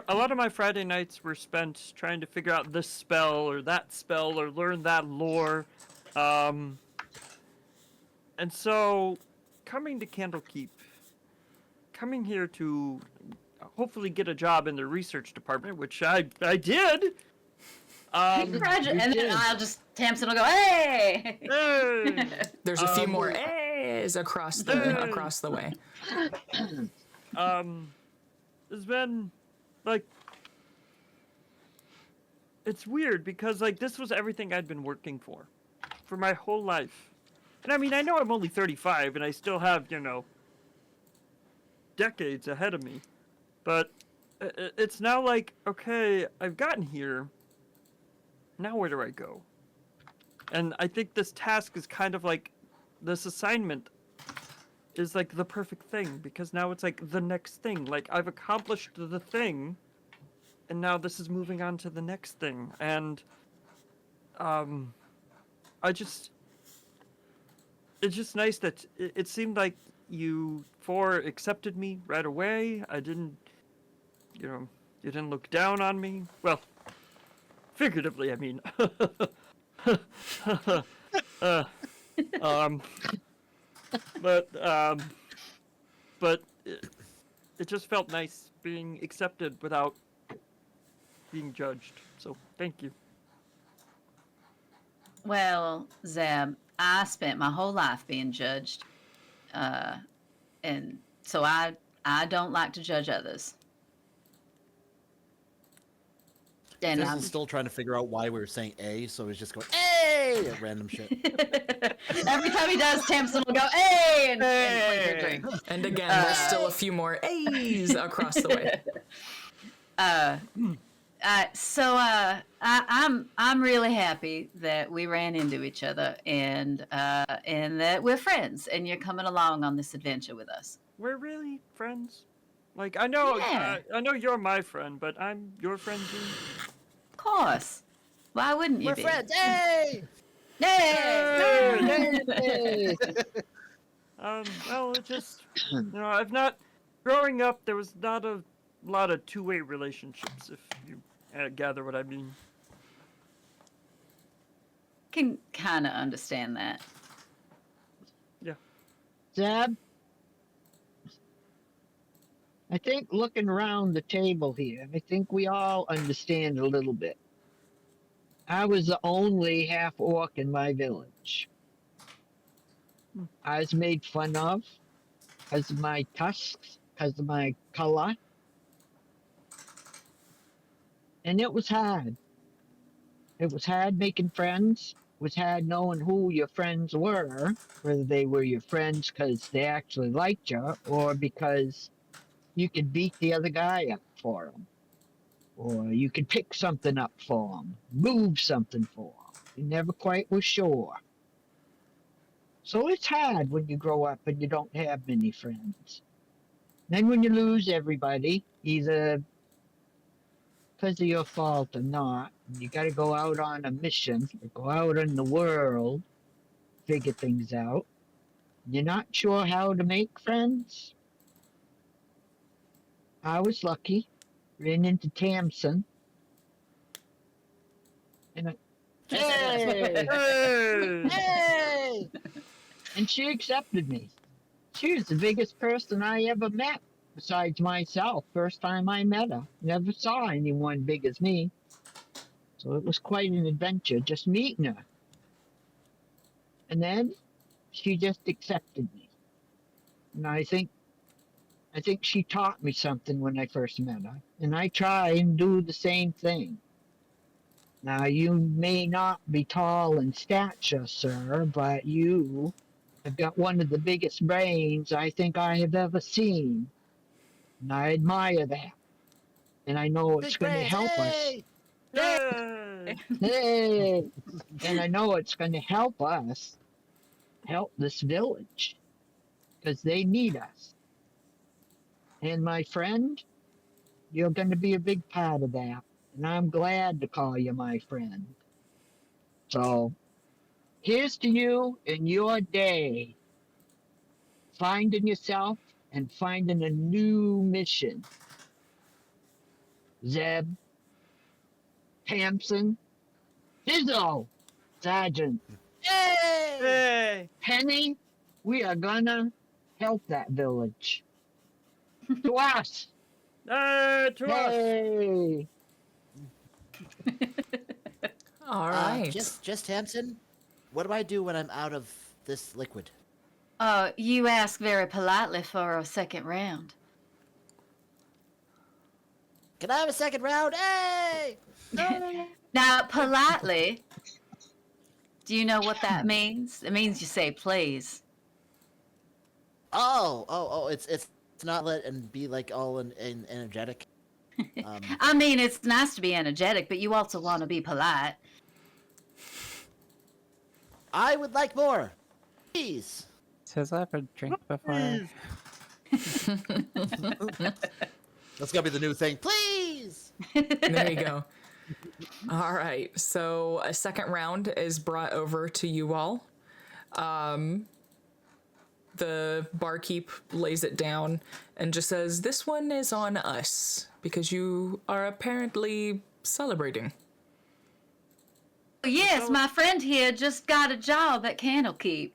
lot of my Friday nights were spent trying to figure out this spell or learn that lore. And so coming to Candlekeep coming here to hopefully get a job in the research department, which I did. Congratulations. And then did. I'll just, Tamsin will go, hey! Hey! There's a few more Um, A's across the way. It's been like, it's weird because like this was everything I'd been working for my whole life. And I mean, I know I'm only 35 and I still have, decades ahead of me. But it's now like, okay, I've gotten here. Now where do I go? And I think this task is kind of like, this assignment is like the perfect thing because now it's like the next thing. Like I've accomplished the thing and now this is moving on to the next thing. And it's just nice that it seemed like you four accepted me right away. I didn't, you didn't look down on me. Well, figuratively, I mean. But it just felt nice being accepted without being judged. So thank you. Well, Zeb, I spent my whole life being judged. And so I don't like to judge others. And Fizzle's still trying to figure out why we were saying A, so he's just going A at random shit. every time he does, Tamsin will go, hey! And clink her drink. And again, there's still a few more A's across the way. I'm really happy that we ran into each other and that we're friends and you're coming along on this adventure with us. We're really friends. Like I know, Yeah. I know you're my friend, but I'm your friend too. Of course. Why wouldn't you We're be? friends. Hey! Yay! Yay! Well, it just, I've not, growing up, there was not a lot of two-way relationships, if you gather what I mean. Can kind of understand that. Yeah. Zeb, I think looking around the table here, I think we all understand a little bit. I was the only half orc in my village. I was made fun of because of my tusks, because of my color. And it was hard. It was hard making friends. It was hard knowing who your friends were, whether they were your friends because they actually liked you or because you could beat the other guy up for them. Or you could pick something up for them, move something for them. You never quite was sure. So it's hard when you grow up and you don't have many friends. Then when you lose everybody, either because of your fault or not, you got to go out on a mission or go out in the world, figure things out. You're not sure how to make friends. I was lucky, ran into Tamsin, and hey, Hey! hey, and she accepted me. She was the biggest person I ever met, besides myself. First time I met her, never saw anyone big as me. So it was quite an adventure just meeting her. And then she just accepted me. And I think she taught me something when I first met her. And I try and do the same thing. Now you may not be tall in stature, sir, but you have got one of the biggest brains I think I have ever seen. And I admire that. And I know it's Big going to brains, help us. hey! Yay! Hey! And I know it's going to help us help this village because they need us. And my friend, you're going to be a big part of that. And I'm glad to call you my friend. So here's to you in your day, finding yourself and finding a new mission. Zeb, Tamsin, Fizzle, Sergeant, hey! Hey! Penny, we are gonna help that village. To us. To us. Hey. All right. Just Tamsin, what do I do when I'm out of this liquid? You ask very politely for a second round. Can I have a second round? Hey! Now, politely, do you know what that means? It means you say please. Oh! It's not let and be like all energetic. I mean, it's nice to be energetic, but you also want to be polite. I would like more, please. Has I ever drink before? Please. That's gonna be the new thing, please. There you go. All right. So a second round is brought over to you all. The barkeep lays it down and just says, "This one is on us because you are apparently celebrating." Yes, my friend here just got a job at Candlekeep.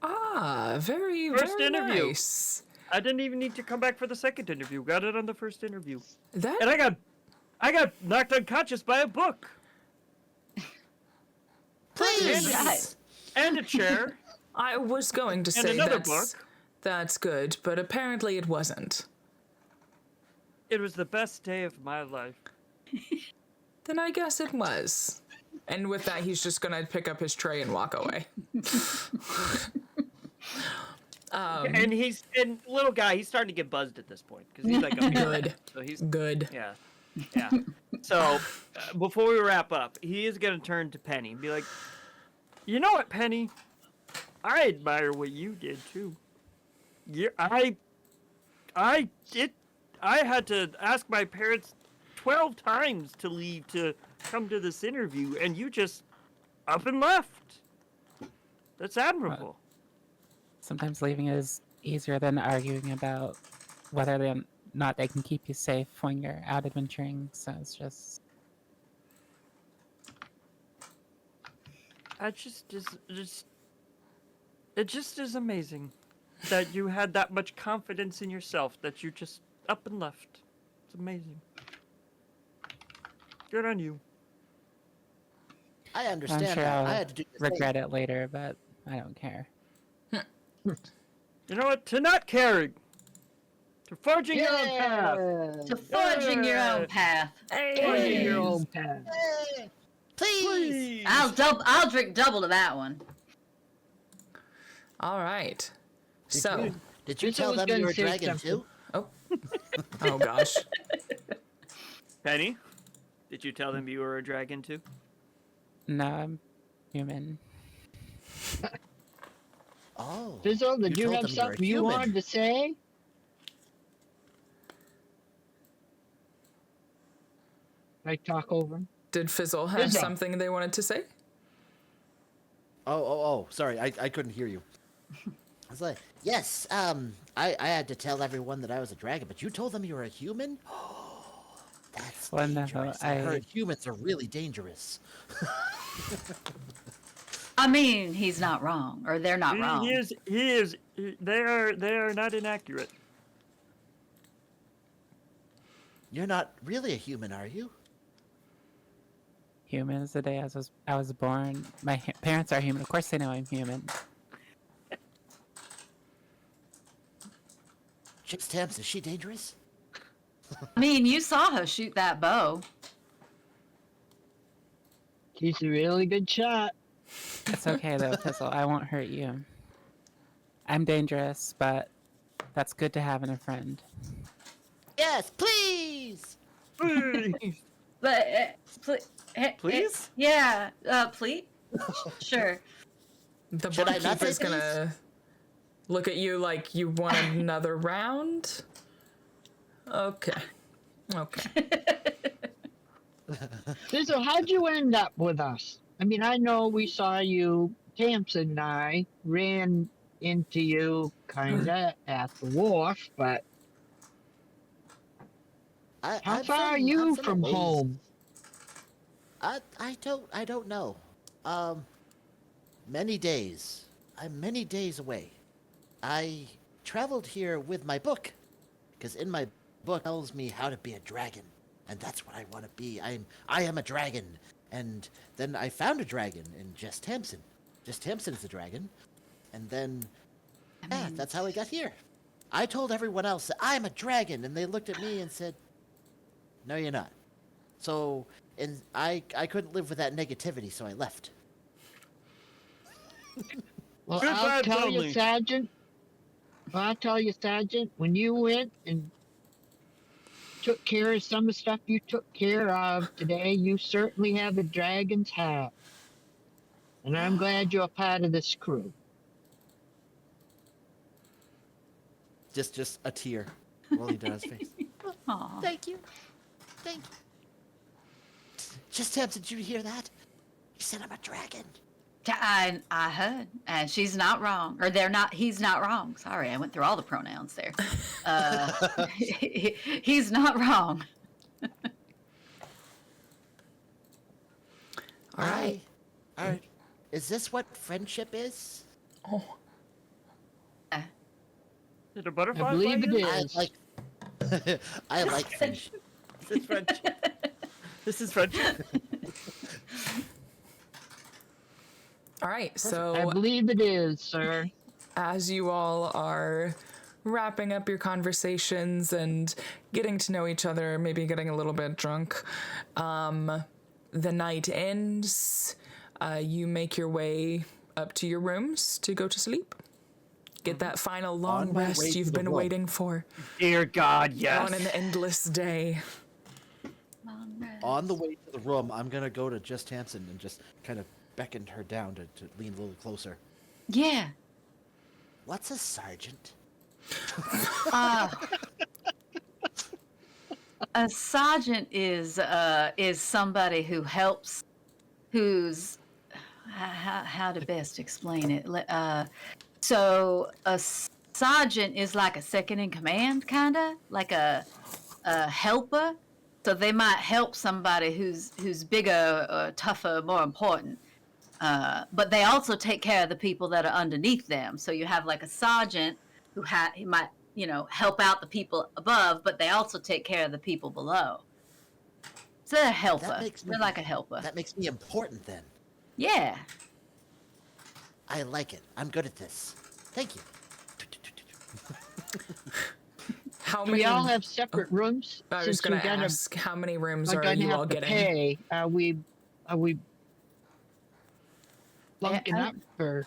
Ah, very, First very interview. nice. I didn't even need to come back for the second interview. Got it on the first interview. That And I got knocked unconscious by a book Please. Right. and a chair. I was going to And say another that's good, but apparently it wasn't. It was the best day of my life. Then I guess it was. And with that, he's just gonna pick up his tray and walk away. And little guy, he's starting to get buzzed at this point because he's like, Good. So he's Good. yeah. So before we wrap up, he is gonna turn to Penny and be like, You know what, Penny? I admire what you did too. Yeah, I had to ask my parents 12 times to leave to come to this interview, and you just up and left. That's admirable. Sometimes leaving is easier than arguing about whether or not they can keep you safe when you're out adventuring. So it's just It just is amazing that you had that much confidence in yourself that you just up and left. It's amazing. Good on you. I I'm understand sure that. I'll I had to do the same. regret it later, but I don't care. You know what? To not caring. To forging your own path. To forging your own path. Forging your own path. Hey, please. I'll drink double to that one. All right. Did So, you, did you This tell was them gonna you were a say dragon something. too? oh gosh. Penny, did you tell them you were a dragon too? No, I'm human. Oh. Fizzle, did you told have them you were a something you human. wanted to say? I talk over him. Did Fizzle have Fizzle. something they wanted to say? Oh, sorry, I couldn't hear you. I was like, yes, I had to tell everyone that I was a dragon, but you told them you were a human? That's Well, no, dangerous. I heard humans are really dangerous. I mean, he's not wrong, or they're not wrong. They are not inaccurate. You're not really a human, are you? Human is the day I was born. My parents are human. Of course, they know I'm human. Chicks Tamps, is she dangerous? I mean, you saw her shoot that bow. She's a really good shot. It's okay though, Fizzle. I won't hurt you. I'm dangerous, but that's good to have in a friend. Yes, please! But, Please? yeah, please? Sure. The Should I not barkeep say is gonna look at you like you want another round. Okay. Fizzle, how'd you end up with us? I mean, I know we saw you, Tamsin and I ran into you kinda at the wharf, but how I'm far are I'm you a from ways. home? I don't know. Many days. I'm many days away. I traveled here with my book, because in my book it tells me how to be a dragon, and that's what I want to be. I am a dragon, and then I found a dragon in Jess Tamsin. Jess Tamsin is a dragon, and then that's how I got here. I told everyone else that I'm a dragon, and they looked at me and said, "No, you're not." So, and I couldn't live with that negativity, so I left. Well, Good I'll vibes tell only. you, Sergeant. Well, I'll tell you, Sergeant, when you went and took care of some of the stuff you took care of today, you certainly have a dragon's heart. And I'm glad you're a part of this crew. Just a tear rolling down his face. Aw. Thank you. Thank you. Just Tamsin, did you hear that? He said I'm a dragon. I heard, and she's not wrong, or they're not. He's not wrong. Sorry, I went through all the pronouns there. He's not wrong. All right. All right. Is this what friendship is? Oh, Did a I butterfly believe fly it you? is. I like friendship. This is friendship. This is friendship. all right. I So believe it is, sir. as you all are wrapping up your conversations and getting to know each other, maybe getting a little bit drunk, the night ends. You make your way up to your rooms to go to sleep. Get that final long On my way rest to you've the been room. waiting for Dear God, yes. on an endless day. On the way to the room, I'm gonna go to Jess Tamsin and just kind of beckon her down to lean a little closer. Yeah. What's a sergeant? A sergeant is somebody who helps, who's how to best explain it. So a sergeant is like a second in command, kind of like a helper. So they might help somebody who's bigger, or tougher, more important. But they also take care of the people that are underneath them. So you have like a sergeant who he might help out the people above, but they also take care of the people below. So they're a helper. They're like a helper. That makes me important then. Yeah. I like it. I'm good at this. Thank you. How Do many? we all have separate rooms? I was Since going we to gotta- ask, how many rooms we're are gonna you have all to getting? pay. Are we bunking I- up or?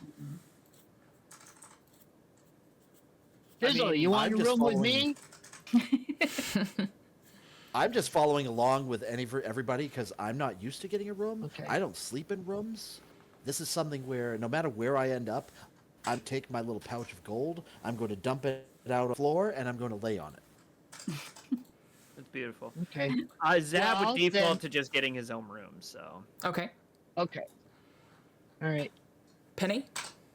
Fizzle, mean, you want I'm a just room with following- me? I'm just following along with everybody because I'm not used to getting a room. Okay. I don't sleep in rooms. This is something where no matter where I end up, I'm taking my little pouch of gold. I'm going to dump it out on the floor and I'm going to lay on it. It's beautiful. Okay. Zab Well, would default then- to just getting his own room, so. Okay. Okay. All right. Penny?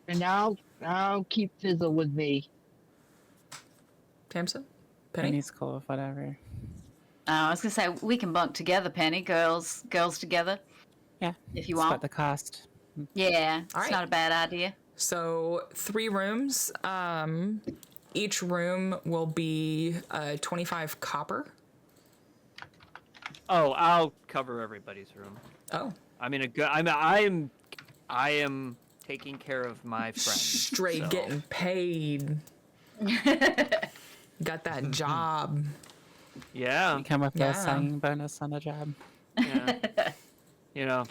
And I'll keep Fizzle with me. Tamsin? Penny? Penny's cool with whatever. I was gonna say we can bunk together, Penny. Girls together. Yeah. If you Split want. the cost. Yeah, it's Alright. not a bad idea. So 3 rooms. Each room will be 25 copper. Oh, I'll cover everybody's room. Oh, I mean, I am taking care of my friends. straight so. getting paid. Got that job. Yeah, You come with Yeah. a signing bonus on the job. yeah. You know,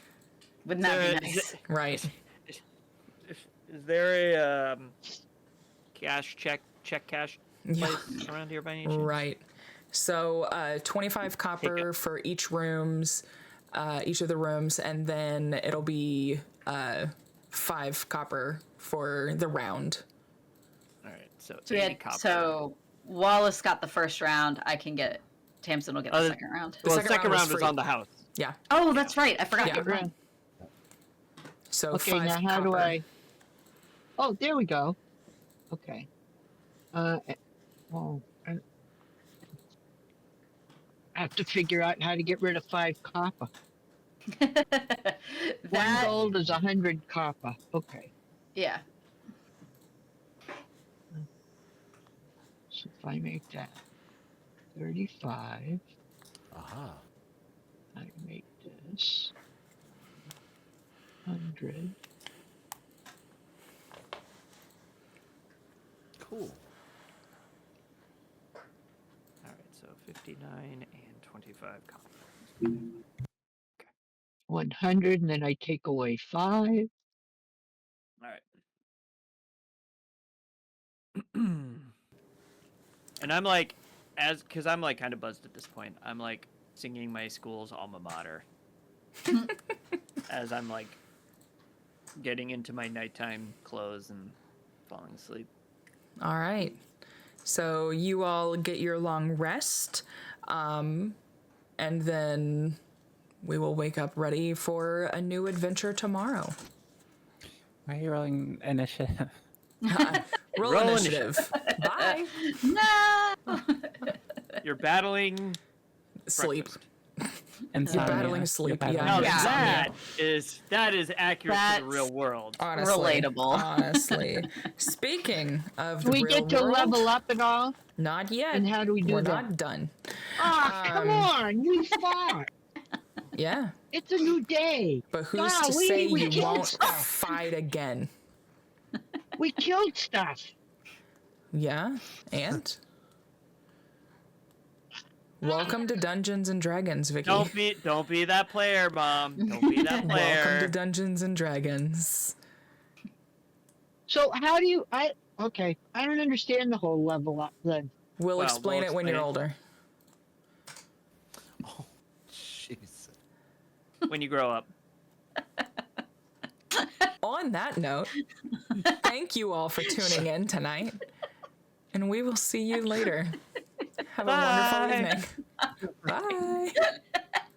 Wouldn't that There- be nice? Right. is there a cash check cash Yeah. place around here by any chance? Right. So 25 copper it. for each of the rooms, and then it'll be 5 copper for the round. All right, so So, 80 copper. so Wallace got the first round. I can get Tamsin will get the Oh, second round. The well, second the second round round was is free. on the house. Yeah. Oh, that's right. I forgot. Yeah. You're right. So Okay, 5 now how copper. do I? Oh, there we go. Okay. Well, I have to figure out how to get rid of 5 copper. One That gold is 100 copper. Okay. yeah. So if I make that 35. Aha. I make this 100. Cool. All right, so 59 and 25 confidence. 100, and then I take away 5. All right. And I'm like, because I'm like kind of buzzed at this point. I'm like singing my school's alma mater as I'm like getting into my nighttime clothes and falling asleep. All right. So you all get your long rest, and then we will wake up ready for a new adventure tomorrow. Why are you rolling initiative? Roll Roll initiative. Bye. No. You're battling Sleep. breakfast. Insomnia. battling You're sleep, battling yeah. Now Yeah. that is accurate to That's the real world. Honestly. Relatable. Honestly. Speaking of the Do we real get to world, level up at all? not yet. And how do we do We're that? not done. Ah, come on, we fought. Yeah. It's a new day. But who's to Golly, say we you killed won't stuff. fight again? We killed stuff. Yeah. And? Welcome to Dungeons and Dragons, Vicky. Don't be that player, Mom. Don't be that player. Welcome to Dungeons and Dragons. So how do you? Okay. I don't understand the whole level up then. We'll Well, explain we'll it when you're explain older. Oh, jeez. When you grow up. On that note, thank you all for tuning in tonight, and we will see you later. Have a wonderful Bye. evening. Bye.